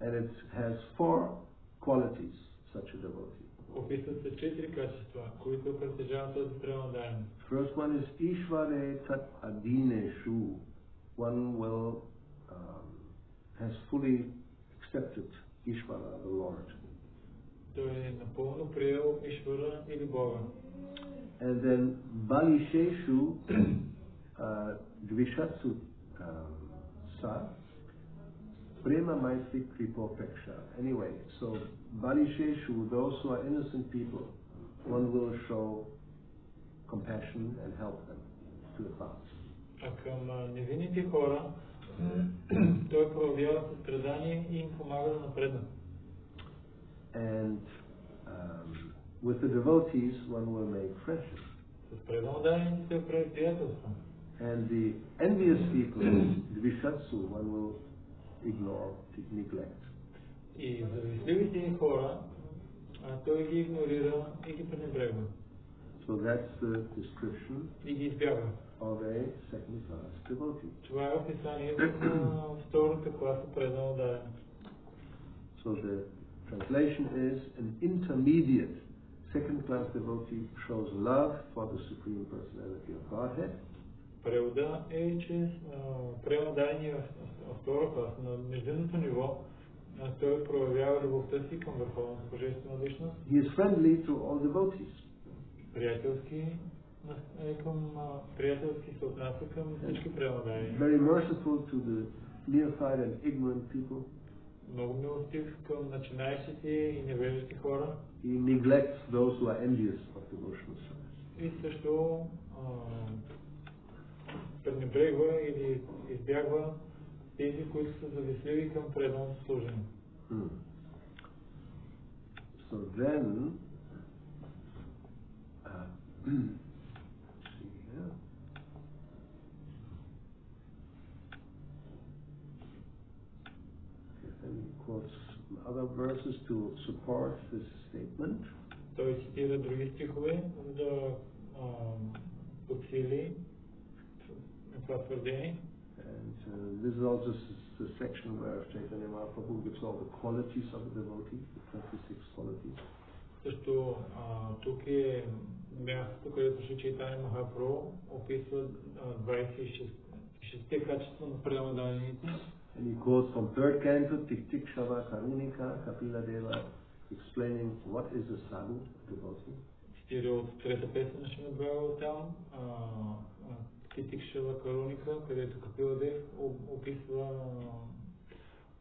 and it has 4 qualities, such a devotee. Описват се 4 качества, които притежават този преданодарен. First one is Ishvare tat adineshu. One will has fully accepted Ishvara, the Lord. Той е напълно приел Ишвара или Бога. And then Balisheshu Dvishatsu Sa Prema Maitri Kripopeksha. Anyway, so Balisheshu, those who are innocent people, one will show compassion and help them to advance. А към невинните хора той проявява състрадание и им помага да напреднат. And with the devotees, one will make friendship. С преданодарните той прави приятелство. And the envious people, Dvishatsu, one will ignore, neglect. И завистливите хора той ги игнорира и ги пренебрегва. So that's the description И ги избягва. of a second class devotee. Това е описанието на втората класа преданодарен. So the translation is an intermediate second class devotee shows love for the Supreme Personality of Godhead. Превода е, че предандарения втора класа на междинното ниво той проявява любовта си към върховната божествена личност. He is friendly to all devotees. Приятелски се отнася към всички предандарени. Very merciful to the neophyte and ignorant people. Много милостив към начинаещите и невежите хора. He neglects those who are envious of devotional service. И също пренебрегва или избягва тези, които са завистливи към преданото служение. So then, then he quotes other verses to support this statement. Той цитира други стихове, за да подсили това твърдение. And this is also the section where Chaitanya Mahaprabhu gives all the qualities of the devotee, the 26 qualities. Също тук е мястото, където Шри Чайтаня Махапрабху описва 26 качества на преданните. And he quotes from third canto, Tik Tik Shava Karunika, Kapila Deva, explaining what is a sadhu, devotee. Цитира от трета песен на Шримад Бхагаватам, Tik Tik Shava Karunika, където Капила Дев описва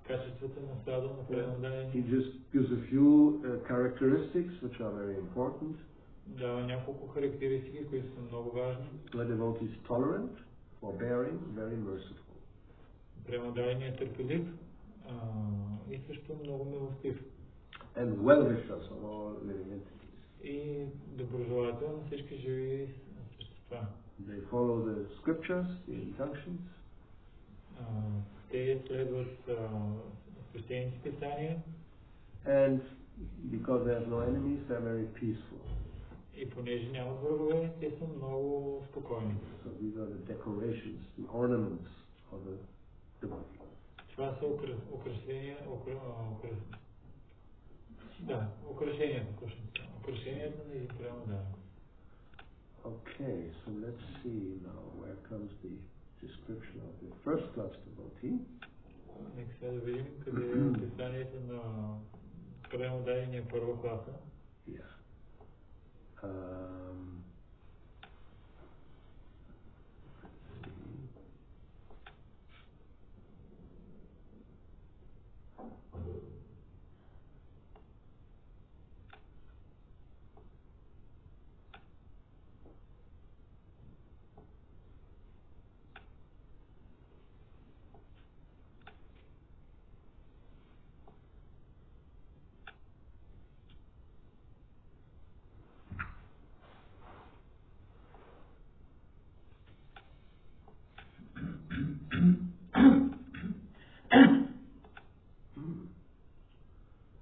качествата на саду, на преданните. He just gives a few characteristics which are very important. Дава няколко характеристики, които са много важни. The devotee is tolerant, forbearing, very merciful. Преданният е търпелив и също много милостив. And well-wishers of all living entities. И доброжелател на всички живи същества. They follow the scriptures, the injunctions. Те следват свещените писания. And because they have no enemies, they are very peaceful. И понеже нямат врагове, те са много спокойни. So these are the decorations, the ornaments of the devotee. Това са украшенията на преданните. Okay, so let's see now where comes the description of the first class devotee. Нека сега да видим къде е описанието на преданния първа класа. Yeah.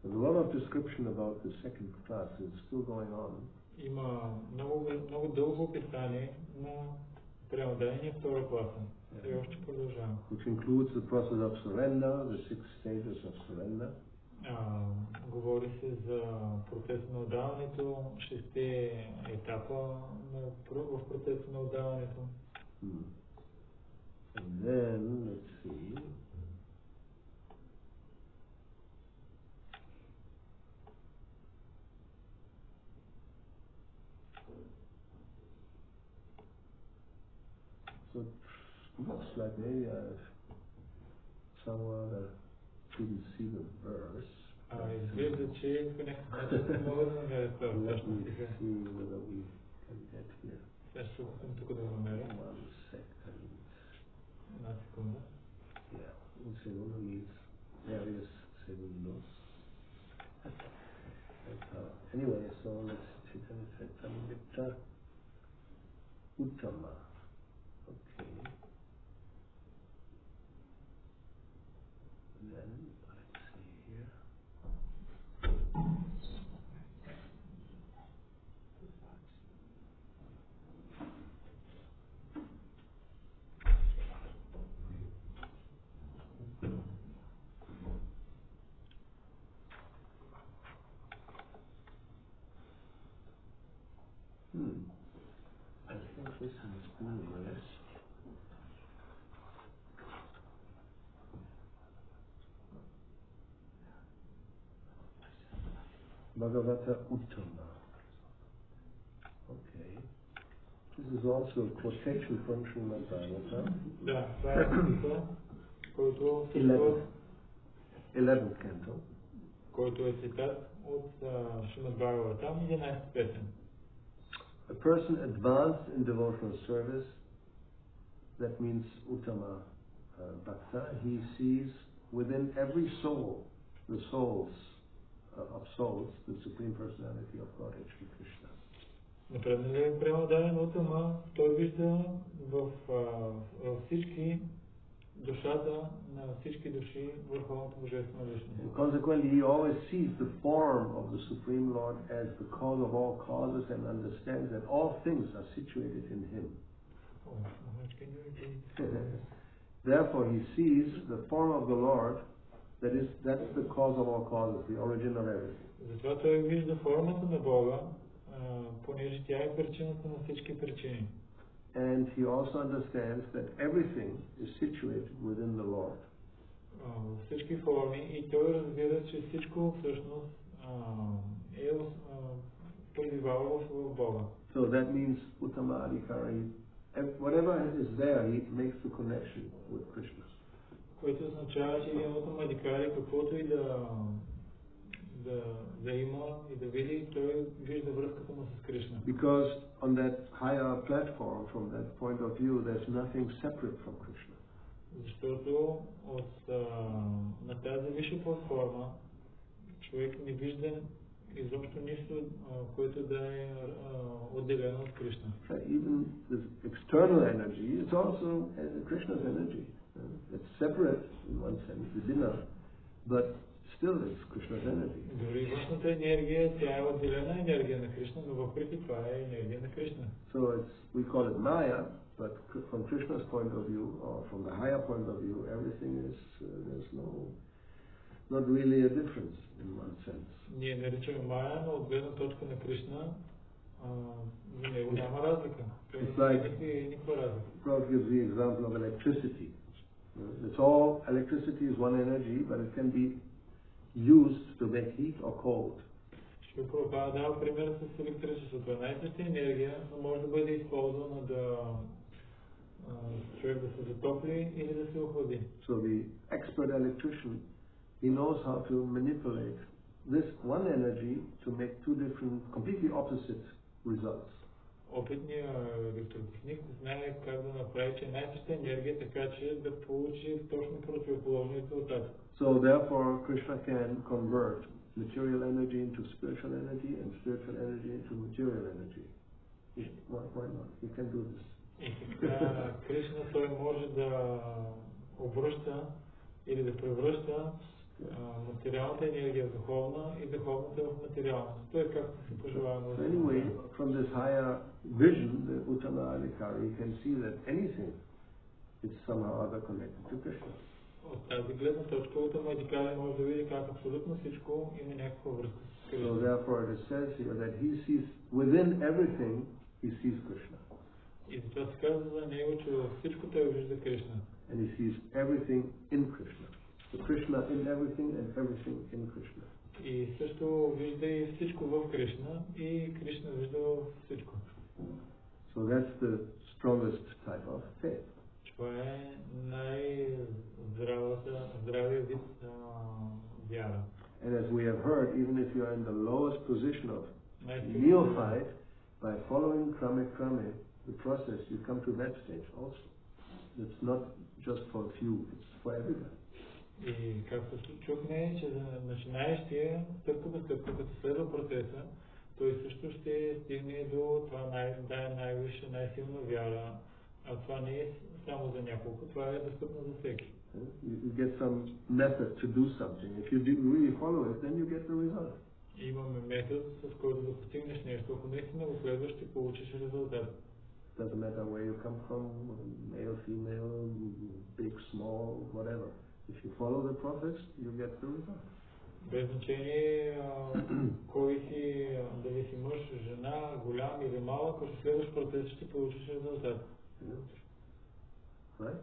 There's a lot of description about the second class. It's still going on. Има много дълго описание на преданния втора класа. И още продължава. Which includes the process of surrender, the 6 stages of surrender. Говори се за процеса на отдаването, 6 етапа в процеса на отдаването. And then, let's see. So it looks like maybe I've somewhere didn't see the verse. Изглежда, че по някакъв начин мога да намеря това. Let me see whether we can get here. Сега ще опитам тук да го намеря. 1 second. Една секунда. Yeah, un segundo means various segundos. Anyway, so let's Nitai-pada-kamala Uttama. Okay. Then let's see here. I think this has been erased. Bhagavata Uttama. Okay. This is also a quotation from Srimad Bhagavatam. Да, това е стихът, който 11th canto. който е цитат от Шримад Бхагаватам, 11 песен. A person advanced in devotional service, that means Uttama Bhakta, he sees within every soul, the souls of souls, the Supreme Personality of Godhead, Shri Krishna. Напредналият преданен Уттама, той вижда във всички душата на всички души върховната божествена личност. And consequently, he always sees the form of the Supreme Lord as the cause of all causes and understands that all things are situated in him. Therefore, he sees the form of the Lord, that's the cause of all causes, the origin of everything. Затова той вижда формата на Бога, понеже тя е причината на всички причини. And he also understands that everything is situated within the Lord. Всички форми, и той разбира, че всичко всъщност е пребивало в Бога. So that means Uttama-adhikari, whatever is there, he makes the connection with Krishna. Което означава, че един Уттама-адхикари, каквото и да има и да види, той вижда връзката му с Кришна. Because on that higher platform, from that point of view, there's nothing separate from Krishna. Защото на тази висша платформа човек не вижда изобщо нищо, което да е отделено от Кришна. Even this external energy is also Krishna's energy. It's separate in one sense, vidina, but still it's Krishna's energy. Дори външната енергия, тя е отделена енергия на Кришна, но въпреки това е енергия на Кришна. So we call it Maya, but from Krishna's point of view, or from the higher point of view, everything is, there's not really a difference in one sense. Ние наричаме Мая, но от гледна точка на Кришна, за него няма разлика. It's like, никаква разлика. Prabhupada gives the example of electricity. It's all, electricity is one energy, but it can be used to make heat or cold. Ще Прабхупада дава пример с електричеството. Една и съща енергия може да бъде използвана да човек да се затопли или да се охлади. So the expert electrician, he knows how to manipulate this one energy to make two different, completely opposite results. Опитният електротехник знае как да направи, че най-съща енергия, така че да получи точно противоположни резултати. So therefore, Krishna can convert material energy into spiritual energy and spiritual energy into material energy. Why not? He can do this. И така, Кришна той може да обръща или да превръща материалната енергия в духовна и духовната в материална. То е както се пожелава. Anyway, from this higher vision, the Uttama-adhikari can see that anything is somehow other connected to Krishna. От тази гледна точка Уттама-адхикари може да види как абсолютно всичко има някаква връзка с Кришна. So therefore it is says here that he sees within everything, he sees Krishna. И затова се казва за него, че всичко той вижда Кришна. And he sees everything in Krishna. So Krishna in everything and everything in Krishna. И също вижда и всичко в Кришна и Кришна вижда всичко. So that's the strongest type of faith. Това е най-здравия вид вяра. And as we have heard, even if you are in the lowest position of neophyte, by following krame, the process, you come to that stage also. It's not just for a few, it's for everybody. И както чухме, че за начинаещия, стъпка по стъпка, като следва процеса, той също ще стигне до това най-висша, най-силна вяра. А това не е само за няколко, това е достъпно за всеки. You get some method to do something. If you really follow it, then you get the result. Имаме метод, с който да постигнеш нещо. Ако наистина го следваш, ще получиш резултат. Doesn't matter where you come from, male, female, big, small, whatever. If you follow the process, you get the result. Без значение кой си, дали си мъж, жена, голям или малък, ако следваш процес, ще получиш резултат. Right?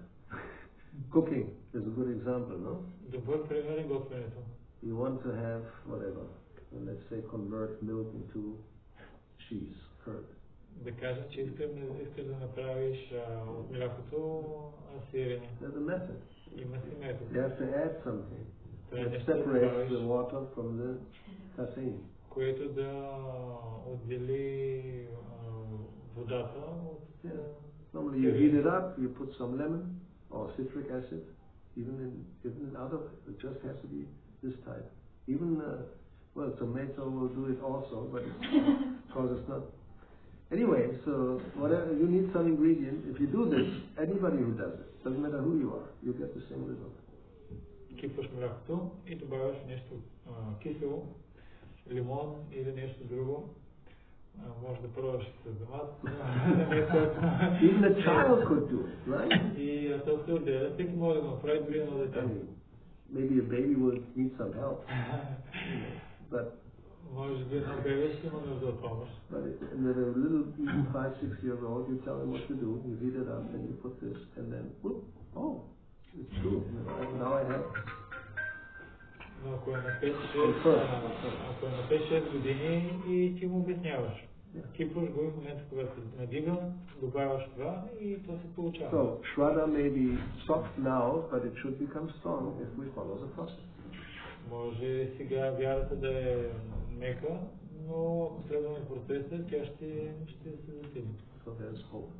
Cooking is a good example, no? Добър пример е готвенето. You want to have whatever, let's say convert milk into cheese, curd. Да кажа, че искаш да направиш от млякото сирене. There's a method. Има си метод. You have to add something that separates the water from the casein. Което да отдели водата от... Normally you heat it up, you put some lemon or citric acid, even in other, it just has to be this type. Even, well, tomato will do it also, but because it's not. Anyway, so whatever, you need some ingredient. If you do this, anybody who does it, Doesn't matter who you are, you get the same result. Кипваш млякото и добавяш нещо кисело, лимон или нещо друго. Може да пробваш с домат. Even a child could do it, right? И то се отделя, всеки може да го направи, дори едно дете. Maybe a baby will need some help. But може би едно бебе ще има нужда от помощ. But with a little 5-6-year-old, you tell him what to do, you heat it up and you put this, and then, whoop, oh, it's true. Now I have. Но ако е на 5-6 години и ти му обясняваш. Кипваш го и в момента, когато се надига, добавяш това и то се получава. So, Shraddha may be soft now, but it should become strong if we follow the process. Може сега вярата да е мека, но ако следваме процеса, тя ще се засили. So there's hope.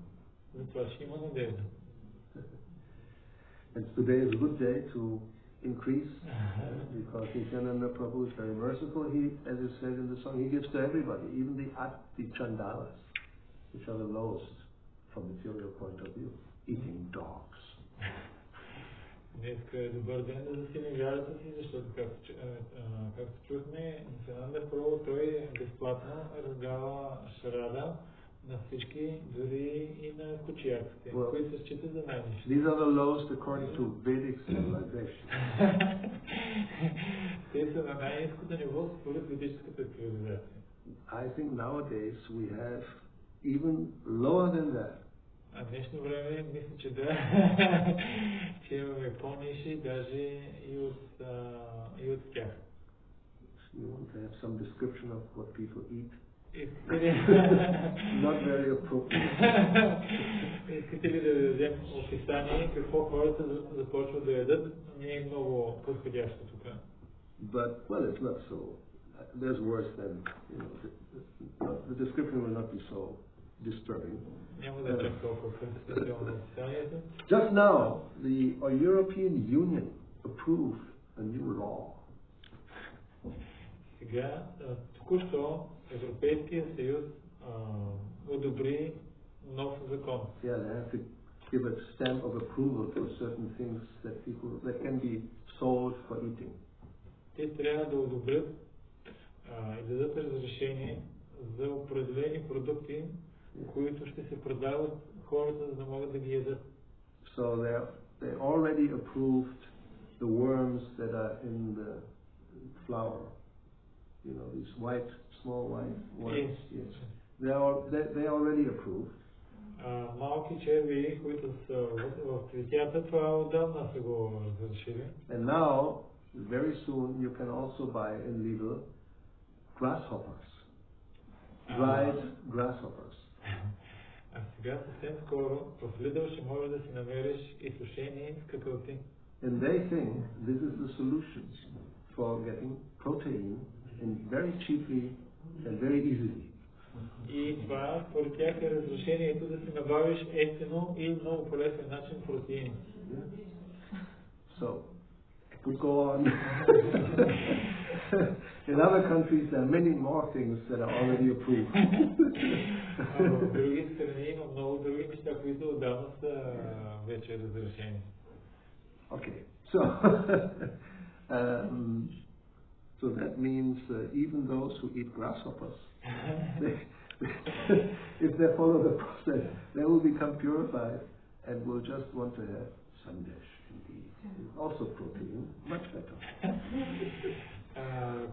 Затова ще има надежда. And today is a good day to increase, because Nityananda Prabhu is very merciful. He, as is said in the song, he gives to everybody, even the chandalas, which are the lowest from material point of view, eating dogs. Днеска е добър ден да засилим вярата си, защото, както чухме, Нитянанда Прабhu, той безплатно раздава шрада на всички, дори и на кучиярките, които се считат за най-низки. These are the lowest according to Vedic civilization. Те са на най-ниското ниво според ведическата цивилизация. I think nowadays we have even lower than that. А в днешно време мисля, че да, че имаме по-ниши, даже и от тях. You want to have some description of what people eat? Not very appropriate. Искате ли да дадем описание какво хората започват да ядат? Не е много подходящо тук. But, well, it's not so. There's worse than, the description will not be so disturbing. Just now, the European Union approved a new law. Сега, току-що Европейския съюз одобри нов закон. Yeah, they have to give a stamp of approval for certain things that can be sold for eating. Те трябва да одобрят и да дадат разрешение за определени продукти, които ще се продават хората, за да могат да ги ядат. So they already approved the worms that are in the flour. You know, these small white worms. Yes. They already approved. Малки черви, които са в цветята, това отдавна са го разрешили. And now, very soon, you can also buy in Lidl grasshoppers. Dried grasshoppers. А сега съвсем скоро в Lidl ще можеш да си намериш и сушени скакалци. And they think this is the solution for getting protein and very cheaply and very easily. И това според тях е разрешението да си набавиш ефтино и много по лесен начин протеини. So, it could go on. In other countries there are many more things that are already approved. В други страни има много други неща, които отдавна са вече разрешени. Okay, so that means even those who eat grasshoppers, if they follow the process, they will become purified and will just want to have sandesh indeed. Also protein, much better.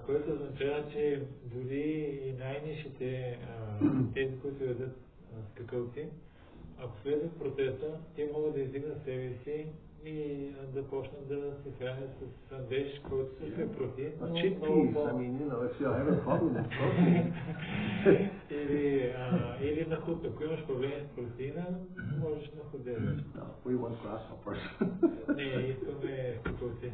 Което означава, че дори и най-нишите, тези, които ядат скакалци, ако следват процеса, те могат да издигнат себе си и да почнат да се хранят с сандеш, който също е протеин. Или на худ. Ако имаш проблеми с протеина, можеш на худ да ядеш. We want grasshoppers. Не, искаме скакалци.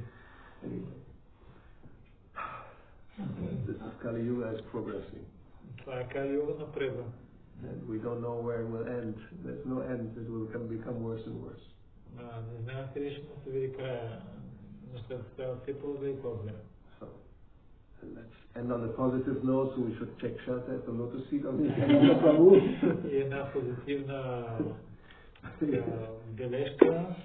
This is Kali Yuga is progressing. Това е Кали Юга напредва. And we don't know where it will end. There's no end. It will become worse and worse. Не знам къде ще се види края. Нещата стават все по-зле и по-зле. So, and on the positive note, we should check shelter at the lotus feet of Nityananda Prabhu. И една позитивна бележка.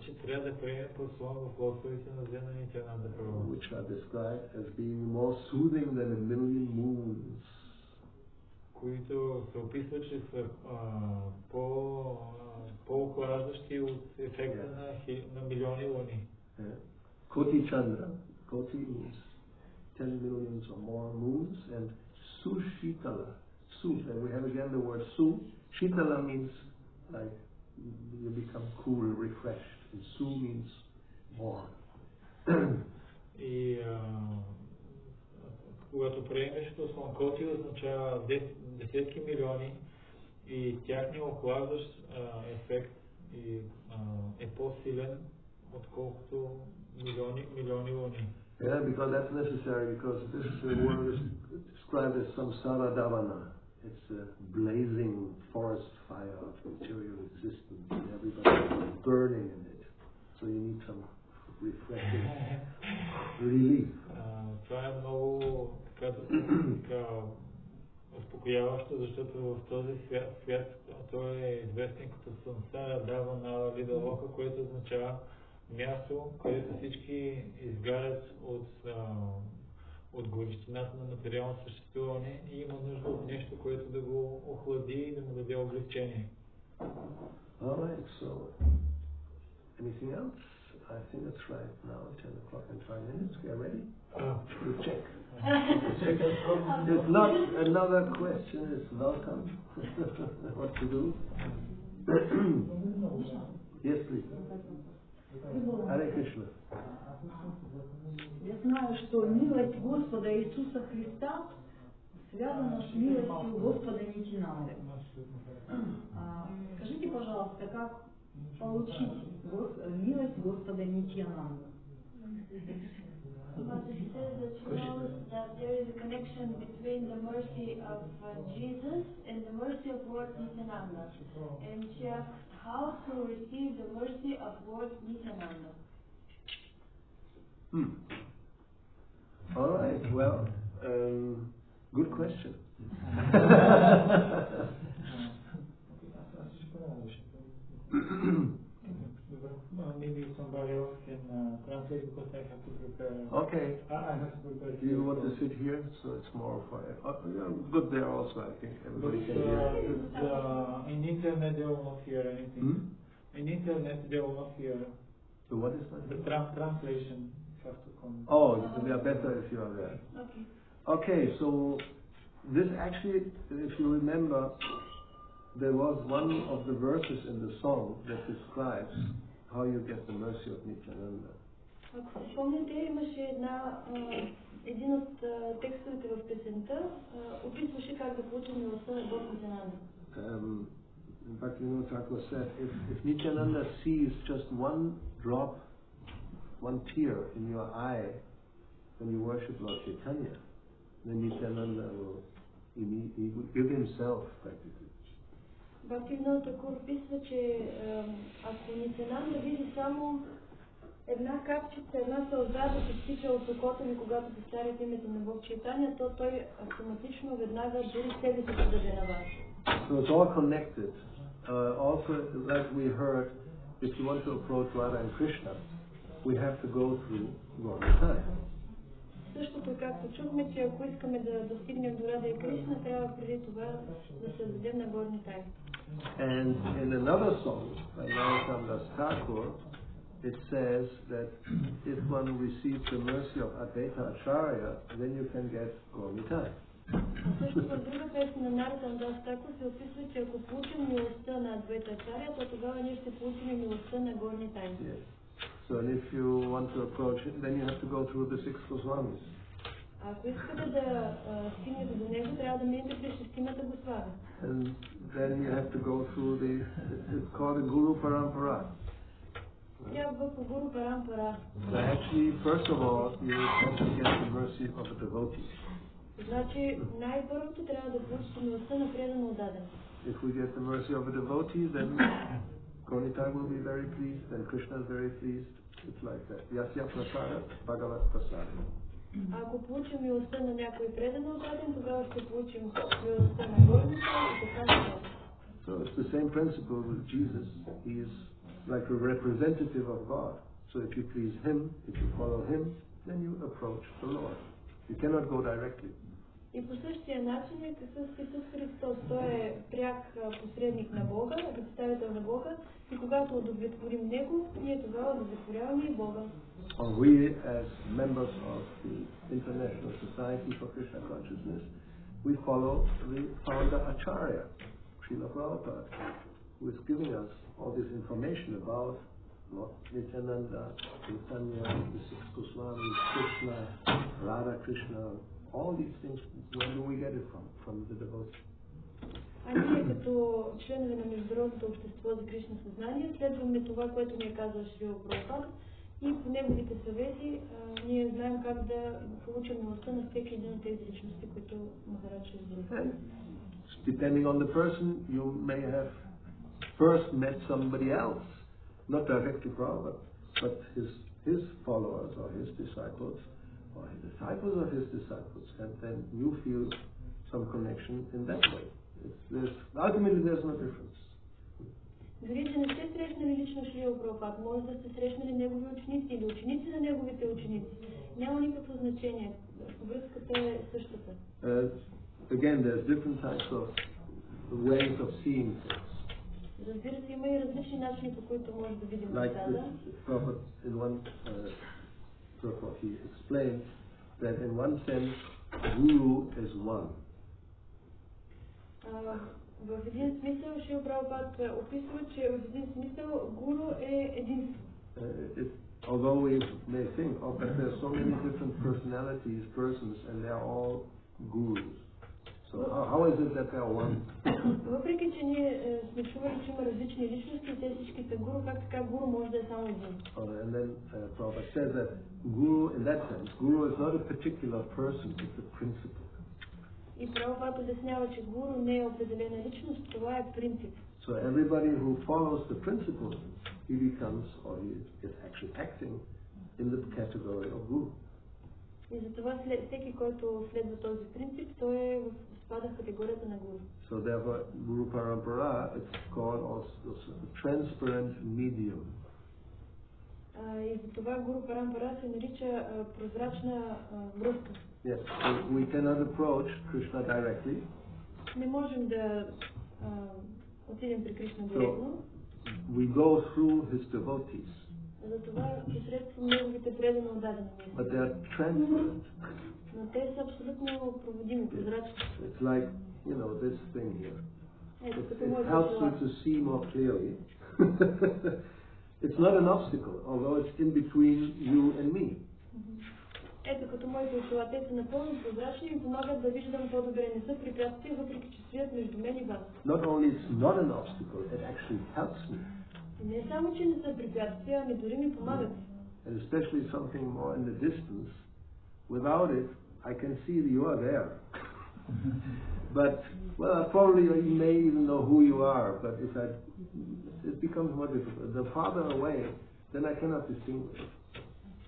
че трябва да приеме послон в лостовите нозе на Нитянанда Прабху, which are described as being more soothing than a million moons. които се описват, че са по-охлаждащи от ефекта на милиони луни. Koti Chandra, Koti means 10 millions or more moons, and Sushitala, Su, and we have again the word Su. Shitala means like you become cool, refreshed, and Su means warm. И когато приемеш послон Коти, означава десетки милиони и тяхният охлаждащ ефект е по-силен, отколкото милиони луни. Yeah, because that's necessary, because this world is described as samsara davana. It's a blazing forest fire of material existence, and everybody's burning in it. So you need some refreshing relief. Това е много така успокояващо, защото в този свят той е известен като самсара давана лидалока, което означава място, където всички изгарят от горещината на материално съществуване и има нужда от нещо, което да го охлади и да му даде облегчение. Alright, so anything else? I think it's right now, 10 o'clock and 5 minutes. We are ready? We'll check. If not, another question is welcome. What to do? Yes, please. Hare Krishna. Я знаю, что милость Господа Иисуса Христа связана с милостью Господа Нитянанды. Скажите, пожалуйста, как получить милость Господа Нитянанды? But she says that she knows that there is a connection between the mercy of Jesus and the mercy of Lord Nityananda. And she asks how to receive the mercy of Lord Nityananda. All right, well, good question. Maybe somebody else can translate because I have to prepare. Okay. I have to prepare. Do you want to sit here? So it's more for good there also, I think. Everybody can hear. In internet they will not hear anything. In internet they will not hear. So what is that? The translation has to come. Oh, they are better if you are there. Okay. Okay, so this actually, if you remember, there was one of the verses in the song that describes how you get the mercy of Nityananda. Ако спомните, имаше един от текстовете в песента, описваше как да получим милостта на Бог Нитянанда. Bhakti-yoga said, if Nityananda sees just one drop, one tear in your eye when you worship Lord Chaitanya, then Nityananda will give himself practically. Бхакти-yoga описва, че ако Нитянанда види само една капчица, една сълза да се стича от окото ми, когато повтарят името на Бог Чайтаня, то той автоматично веднага дори себе си подаде на вас. So it's all connected. Also, like we heard, if you want to approach Radha and Krishna, we have to go through Gaura. Същото, както чухме, че ако искаме да достигнем до Рада и Кришна, трябва преди това да се дадем на горни тайни. And in another song by NityanandaTrayodasi it says that if one receives the mercy of Advaita Acharya, then you can get Gaura. Също в друга песен на NityanandaTrayodasi се описва, че ако получим милостта на Адвайта Ачаря, то тогава ние ще получим и милостта на горни тайни. So if you want to approach it, then you have to go through the 6 Goswamis. Ако искате да стигнете до него, трябва да минете през шестимата Госвами. And then you have to go through it's called the Guru Parampara. Трябва по Гуру Парампара. So actually, first of all, you have to get the mercy of a devotee. Значи, най-първото трябва да получите милостта на предан отдаден. If we get the mercy of a devotee, then Gaura will be very pleased, and Krishna is very pleased. It's like that. Yasya prasada, Bhagavat prasada. Ако получим милостта на някой предан отдаден, тогава ще получим милостта на горната и така нататък. So it's the same principle with Jesus. He is like a representative of God. So if you please Him, if you follow Him, then you approach the Lord. You cannot go directly. И по същия начин е с Исус Христос. Той е пряк посредник на Бога, представител на Бога, и когато удовлетворим Него, ние тогава удовлетворяваме и Бога. We as members of the International Society for Krishna Consciousness, we follow the founder Acharya, Srila Prabhupada, who is giving us all this information about Lord Nityananda, Chaitanya, the six Goswamis, Krishna, Radha Krishna, all these things. Where do we get it from? From the devotees. А ние като членове на Международното общество за Кришна съзнание следваме това, което ни е казал Шрила Прабхупада, и по неговите съвети ние знаем как да получим милостта на всеки един от тези личности, които Махарадж избира. Depending on the person, you may have first met somebody else, not directly Prabhupada, but his followers or his disciples, or his disciples of his disciples, and then you feel some connection in that way. Ultimately, there's no difference. Дори да не сте срещнали лично Шрила Прабхупад, може да сте срещнали негови ученици или ученици на неговите ученици. Няма никакво значение. Връзката е същата. Again, there's different types of ways of seeing things. Разбира се, има и различни начини, по които може да видим нещата. Like in one purport, he explained that in one sense, Guru is one. В един смисъл Шрила Прабхупад описва, че в един смисъл Гуру е един. Although we may think, but there are so many different personalities, persons, and they are all gurus. So how is it that they are one? Въпреки че ние сме чували, че има различни личности, те всички са гуру, как така гуру може да е само един? And then Prabhupada says that guru, in that sense, guru is not a particular person, it's a principle. И Прабхупад обяснява, че гуру не е определена личност, това е принцип. So everybody who follows the principle, he becomes, or he is actually acting in the category of guru. И затова всеки, който следва този принцип, той спада в категорията на гуру. So therefore, Guru Parampara, it's called also a transparent medium. И затова Гуру Парампара се нарича прозрачна връзка. Yes, so we cannot approach Krishna directly. Не можем да отидем при Кришна директно. So we go through his devotees. Затова посредством неговите предано отдадени места. But they are transparent. Но те са абсолютно проводими, прозрачни. It's like, you know, this thing here. It helps you to see more clearly. It's not an obstacle, although it's in between you and me. Ето като моите очила, те са напълно прозрачни и помагат да виждам по-добре. Не са препятствия, въпреки че стоят между мен и вас. Not only it's not an obstacle, it actually helps me. Не само, че не са препятствия, ами дори ми помагат. And especially something more in the distance. Without it, I can see that you are there. But, well, probably you may even know who you are, but it becomes more difficult. The farther away, then I cannot distinguish.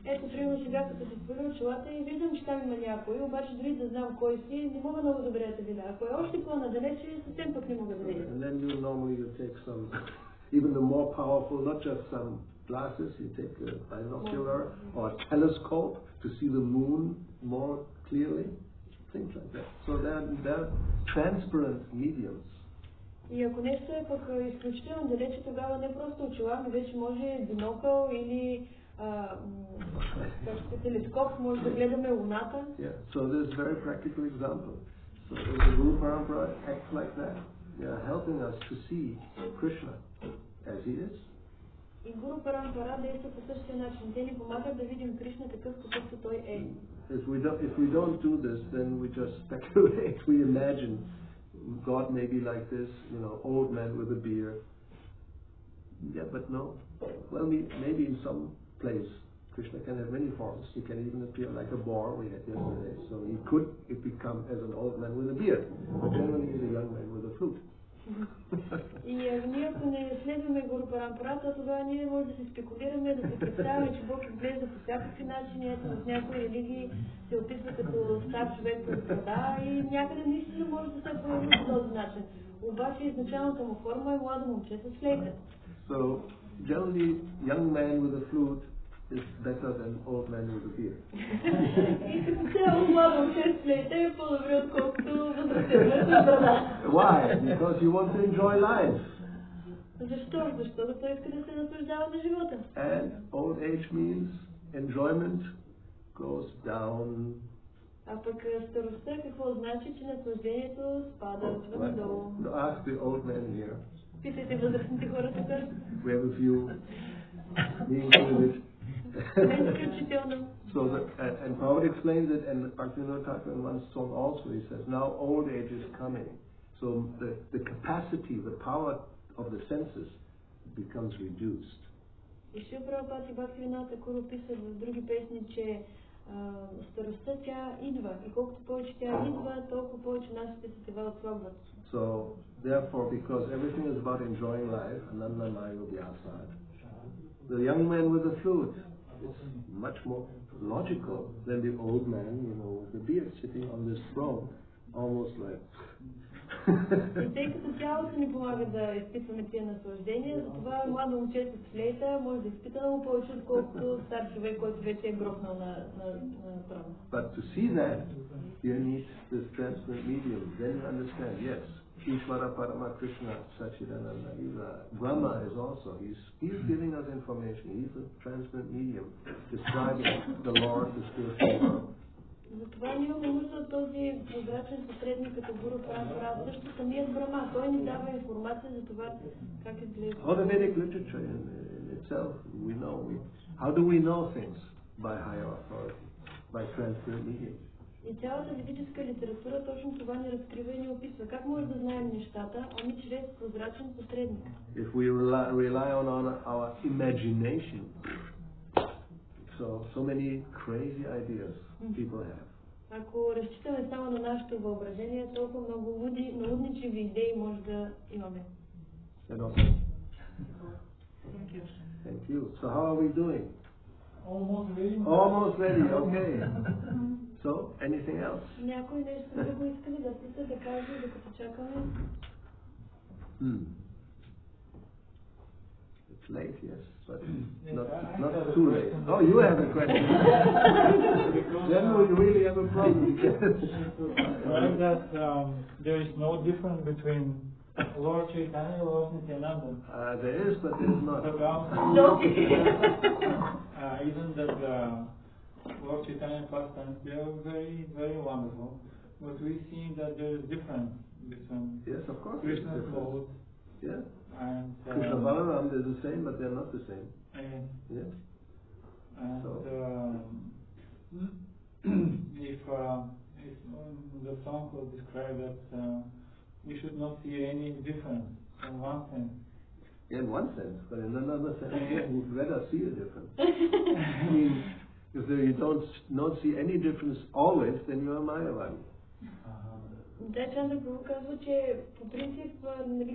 Ето, примерно сега, като се споря очилата и виждам, че там има някой, обаче дори да знам кой си, не мога много добре да те видя. Ако е още по-надалече, съвсем пък не мога да видя. And then you take some, even the more powerful, not just some glasses, you take a binocular or a telescope to see the moon more clearly, things like that. So they're transparent mediums. И ако нещо е пък изключително далече, тогава не просто очила, но вече може бинокъл или телескоп, може да гледаме луната. Yeah, so there's a very practical example. So the Guru Parampara acts like that. They are helping us to see Krishna as he is. И Гуру Парампара действа по същия начин. Те ни помагат да видим Кришна такъв, какъвто той е. If we don't do this, then we just speculate. We imagine God may be like this, you know, old man with a beard. Yeah, but no. Well, maybe in some place Krishna can have many forms. He can even appear like a boar we had yesterday. So he could become as an old man with a beard. But generally he's a young man with a flute. И ние ако не следваме Гуру Парампарата, тогава ние може да се спекулираме, да се представяме, че Бог изглежда по всякакви начини. Ето в някои религии се описва като стар човек с брада и някъде наистина може да се появи по този начин. Обаче изначалната му форма е младо момче с флейта. So generally, young man with a flute is better than old man with a beard. Why? Because you want to enjoy life. Защо? Защото той иска да се наслаждава на живота. And old age means enjoyment goes down. А пък старостта какво значи, че наслаждението спада надолу. Ask the old man here. Питайте възрастните хора тук. We have a few being included. So and Prabhupada explains it, and Bhakti-yoga in one song also he says, now old age is coming. So the capacity, the power of the senses becomes reduced. И Шрила Прабхупада и Бхакти-йога описват в други песни, че старостта тя идва и колкото повече тя идва, толкова повече нашите сетива отслабват. So therefore, because everything is about enjoying life, Ananda Mayo Vyasad, the young man with the flute is much more logical than the old man, with the beard sitting on this throne, almost like. И тъй като тялото ни помага да изпитваме тия наслаждения, затова младо момче с флейта може да изпита много повече, отколкото стар човек, който вече е грохнал на трона. But to see that, you need this transparent medium. Then you understand, yes, Ishvara-Parama Krishna Sachidananda, Brahma is also, he's giving us information. He's a transparent medium, describing the Lord, the spiritual world. Затова ние имаме нужда от този прозрачен посредник като Гуру Парампара, също самият Брахма. Той ни дава информация за това как изглежда. All the Vedic literature in itself, we know. How do we know things? By higher authority, by transparent medium. И цялата ведическа литература точно това ни разкрива и ни описва. Как може да знаем нещата? Ами чрез прозрачен посредник. If we rely on our imagination, so many crazy ideas people have. Ако разчитаме само на нашето въображение, толкова много наудничеви идеи може да имаме. Thank you. So how are we doing? Almost ready. Almost ready, okay. So, anything else? Някой нещо друго искали да пита, да каже, докато чакаме? It's late, yes, but not too late. Oh, you have a question. Then we really have a problem. Right, that there is no difference between Lord Chaitanya and Lord Nityananda. There is, but there is not. Even that Lord Chaitanya pastimes, they are very, very wonderful. But we see that there is difference between Krishna's clothes. Yeah. And Krishna Balaram, they're the same, but they're not the same. Yes. And so. If the song will describe that we should not see any difference in one sense. In one sense, but in another sense, we'd rather see a difference. I mean, if you don't see any difference always, then you are Mayavadi. Нитай-чанда Прабhu казва, че по принцип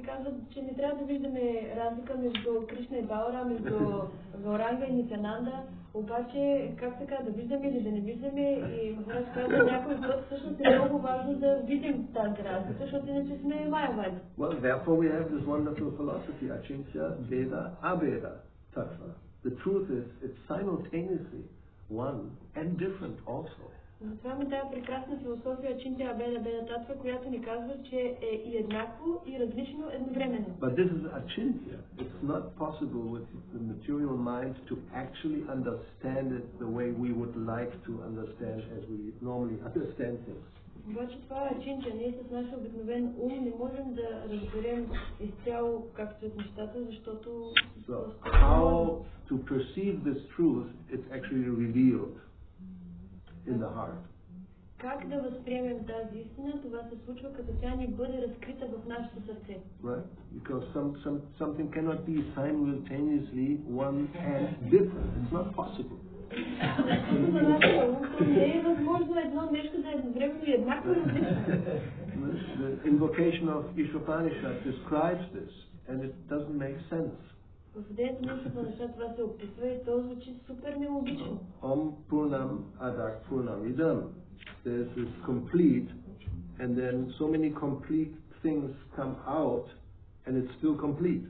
казват, че не трябва да виждаме разлика между Кришна и Балара, между Гауранга и Нитянанда, обаче как така да виждаме или да не виждаме, и Махарадж казва някой път всъщност е много важно да видим тази разлика, защото иначе сме Майавади. Well, therefore we have this wonderful philosophy, Achintya Veda Abeda Tattva. The truth is, it's simultaneously one and different also. Затова ми тази прекрасна философия Achintya Abeda Tattva, която ни казва, че е и еднакво, и различно едновременно. But this is Achintya. It's not possible with the material mind to actually understand it the way we would like to understand as we normally understand things. Обаче това е Achintya. Ние с нашия обикновен ум не можем да разберем изцяло как стоят нещата, защото... So, how to perceive this truth, it's actually revealed in the heart. Как да възприемем тази истина, това се случва като тя ни бъде разкрита в нашето сърце. Right? Because something cannot be simultaneously one and different. It's not possible. Защото за нашия ум то не е възможно едно нещо да е едновременно и еднакво различно. The invocation of Ishvapanishad describes this, and it doesn't make sense. В идеята на Ishvapanishad това се описва и то звучи супер нелогично. Om Purnam Adak Purnam Idam. There's this complete, and then so many complete things come out, and it's still complete.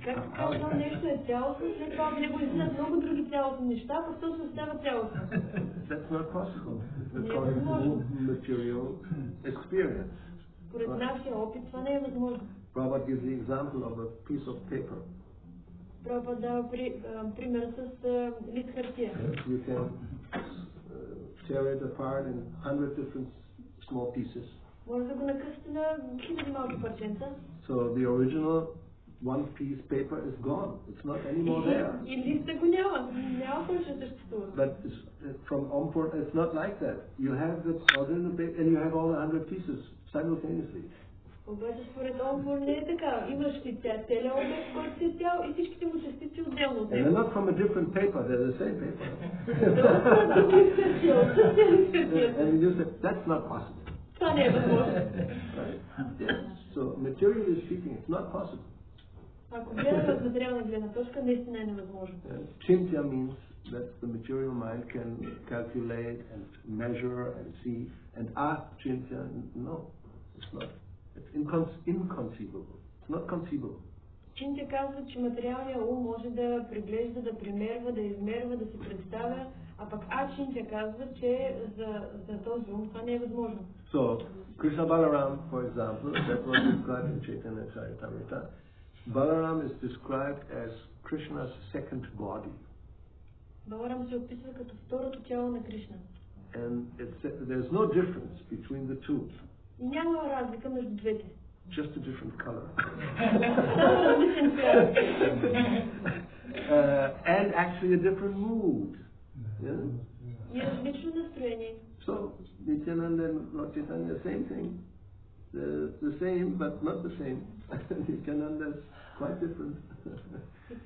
Как така едно нещо е цялостно, след това от него излизат много други цялостни неща, пък то се остава цялостно. That's not possible according to material experience. Според нашия опит това не е възможно. Prabhupada gives the example of a piece of paper. Прабхупада дава пример с лист хартия. You can tear it apart in 100 different small pieces. Може да го накъсате на хиляди малки парченца. So the original one piece paper is gone. It's not anymore there. И листа го няма. Няма повече съществува. But from Ompur, it's not like that. You have the original paper and you have all the 100 pieces simultaneously. Обаче според Омпур не е така. Имаш ти целият обект, който си цял и всичките му частици отделно от него. And they're not from a different paper, they're the same paper. And you say, that's not possible. Това не е възможно. Right? Yes. So materially speaking, it's not possible. Ако гледаме от материална гледна точка, наистина е невъзможно. Chintya means that the material mind can calculate and measure and see. And achintya, no, it's not. It's inconceivable. It's not conceivable. Чинтя казва, че материалният ум може да преглежда, да премерва, да измерва, да си представя, а пък Чинтя казва, че за този ум това не е възможно. So, Krishna Balaram, for example, that was described in Chaitanya-Charitamrita. Balaram is described as Krishna's second body. Баларам се описва като второто тяло на Кришна. And there's no difference between the two. И няма разлика между двете. Just a different color. And actually a different mood. Yeah? И различно настроение. So, Nityananda and Lord Chaitanya, same thing. The same, but not the same. Nityananda is quite different.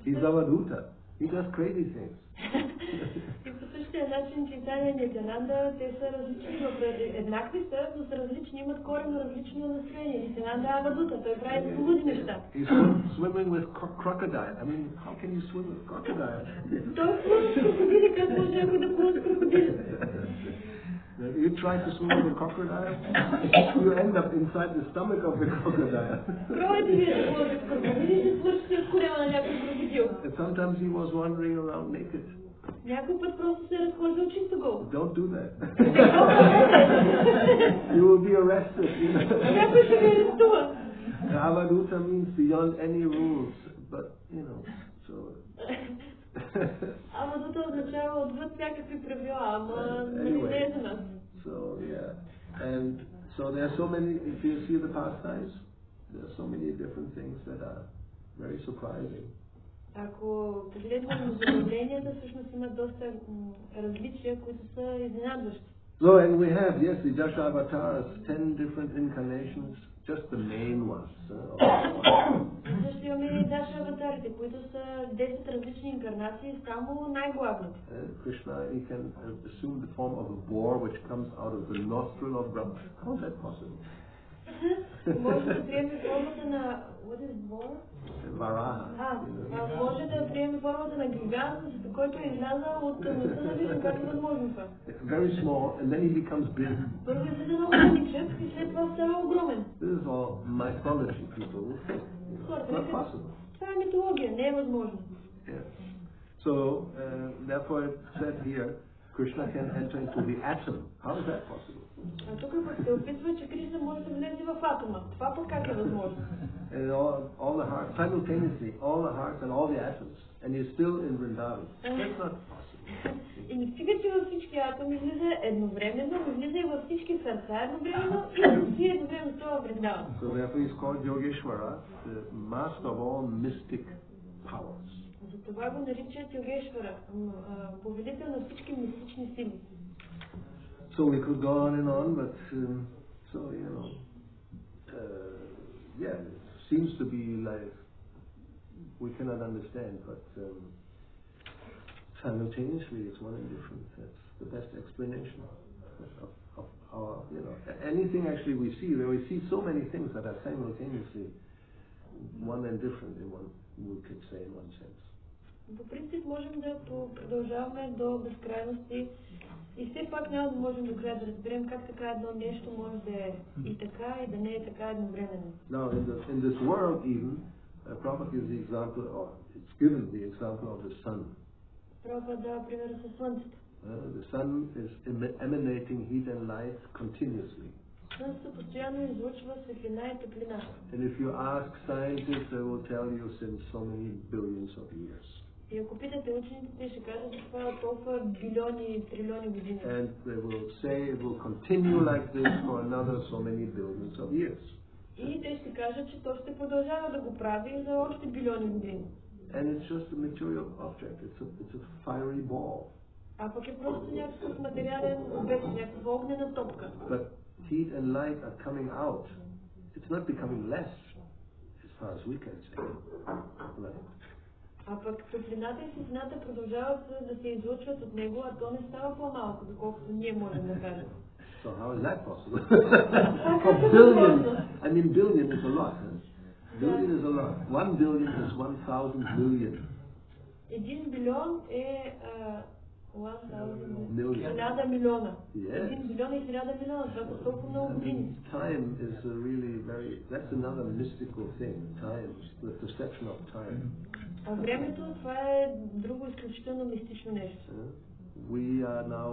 He's Avaduta. He does crazy things. И по същия начин Чайтания и Нитянанда, те са различни, еднакви са, но са различни, имат коренно различно настроение. Нитянанда е Авадута, той прави луди неща. He's swimming with crocodile. I mean, how can you swim with crocodile? Той плува с крокодили, как може някой да плува с крокодили? You try to swim with a crocodile, you end up inside the stomach of the crocodile. Пробайте вие да плувате с крокодили и се свършите в корема на някой крокодил. And sometimes he was wandering around naked. Някой път просто се разхождал чисто гол. Don't do that. You will be arrested. Някой ще ви арестува. Avaduta means beyond any rules, but so. Авадута означава отвъд всякакви правила, ама не е за нас. So yeah, and so there are so many. If you see the pastimes, there are so many different things that are very surprising. Ако погледнем забавленията, всъщност има доста различия, които са изненадващи. So and we have the Dashavatars, 10 different incarnations, just the main ones. Също имаме и Дашаватарите, които са 10 различни инкарнации, само най-главните. Krishna, he can assume the form of a boar which comes out of the nostril of Brahma. How is that possible? Може да приеме формата на... What is boar? Varaha. Може да приеме формата на гигант, който е излязал от носа на Вишну. Как е възможно това? Very small, and then he becomes big. Първо е много маличък и след това става огромен. This is all mythology, people. It's not possible. Това е митология, не е възможно. So, therefore it said here, Krishna can enter into the atom. How is that possible? А тук пък се описва, че Кришна може да влезе в атома. Това пък как е възможно? And all the hearts, simultaneously, all the hearts and all the atoms, and he's still in Vrindavan. That's not possible. И не стига, че във всички атоми излиза едновременно, излиза и във всички сърца едновременно и си едновременно това Вриндаван. So therefore he's called Yogeshwara, the master of all mystic powers. Затова го наричат Йогешвара, повелител на всички мистични сили. So we could go on, but it seems to be like we cannot understand, but simultaneously it's one and different. That's the best explanation of our, anything actually we see. Where we see so many things that are simultaneously one and different in one, we could say in one sense. По принцип можем да продължаваме до безкрайности и все пак няма да можем до края да разберем как така едно нещо може да е и така и да не е така едновременно. Now in this world even, Prabhupada gives the example, or it's given the example of the sun. Прабхупада дава пример със слънцето. The sun is emanating heat and light continuously. Слънцето постоянно излъчва светлина и топлина. And if you ask scientists, they will tell you since so many billions of years. И ако питате учените, те ще кажат, че това е толкова билиони и трилиони години. And they will say it will continue like this for another so many billions of years. И те ще кажат, че то ще продължава да го прави за още билиони години. And it's just a material object. It's a fiery ball. А пък е просто някакъв материален обект, някаква огнена топка. But heat and light are coming out. It's not becoming less, as far as we can say. Right? А пък топлината и светлината продължават да се излъчват от него, а то не става по-малко, доколкото ние можем да кажем. So how is that possible? For billion, I mean billion is a lot. Huh? Billion is a lot. 1 billion is 1,000 million. 1 билион е 1000 милиона. Yes. 1 билион и 1000 милиона. Това са толкова много години. Time is a really that's another mystical thing. Time, the perception of time. А времето, това е друго изключително мистично нещо. We are now,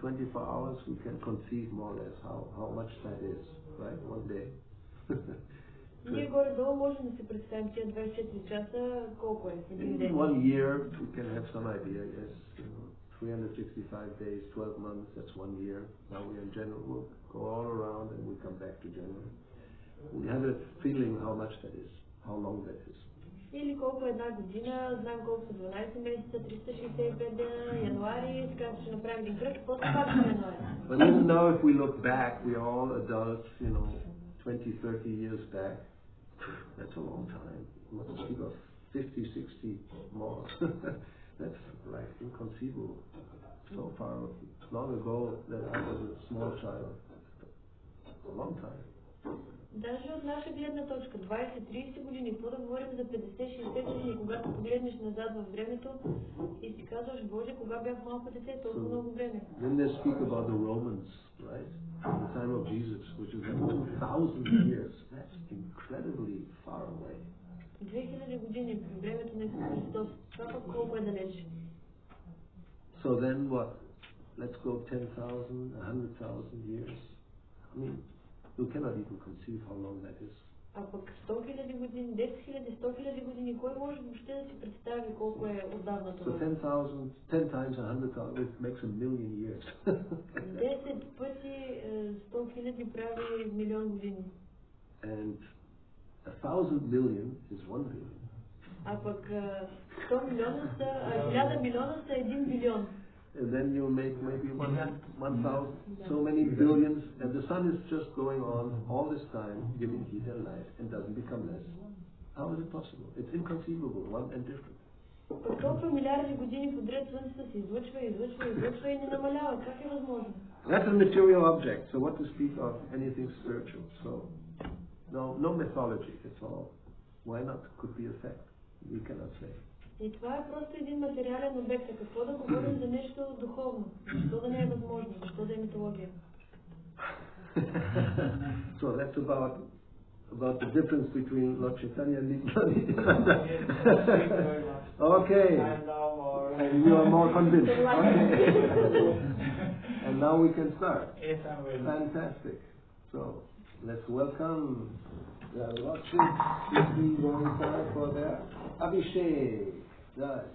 24 hours, we can conceive more or less how much that is, right? One day. Ние горе-долу можем да се представим тия 24 часа колко е един ден. In 1 year, we can have some idea, yes. 365 days, 12 months, that's 1 year. Now we are in general, we'll go all around and we come back to general. We have a feeling how much that is, how long that is. Или колко е една година, знам колко са 12 месеца, 365 дена, януари, сега ще направим един кръг, после пак в януари. But even now if we look back, we are all adults, 20, 30 years back. That's a long time. Let's speak of 50, 60 more. That's like inconceivable. So far, long ago that I was a small child. A long time. Даже от наша гледна точка, 20-30 години, какво да говорим за 50-60 години, когато погледнеш назад във времето и си казваш, Боже, кога бях малко дете, толкова много време. Then they speak about the Romans, right? The time of Jesus, which is 2,000 years. That's incredibly far away. 2000 години, времето на Исус Христос, това пък колко е далеч. So then what? Let's go 10,000, 100,000 years. I mean, you cannot even conceive how long that is. А пък 100 000 години, 10 000, 100 000 години, кой може въобще да си представи колко е отдавна това? So 10 times 100,000, it makes 1,000,000 years. 10 пъти 100 000 прави милион години. And 1,000 million is 1 billion. А пък 100 милиона са, 1000 милиона са 1 билион. And then you make maybe 1,000, so many billions, and the sun is just going on all this time, giving heat and light, and doesn't become less. How is it possible? It's inconceivable, one and different. Толкова милиарди години подред слънцето се излъчва и не намалява. Как е възможно? That's a material object, so what to speak of anything spiritual? So, no mythology, it's all. Why not? Could be a fact. We cannot say. И това е просто един материален обект. А какво да говорим за нещо духовно? Защо да не е възможно? Защо да е митология? So that's about the difference between Lord Chaitanya and Nityananda. Okay. And you are more convinced. Okay. And now we can start. Fantastic. So let's welcome the Lordship going for their Abhishek. Right.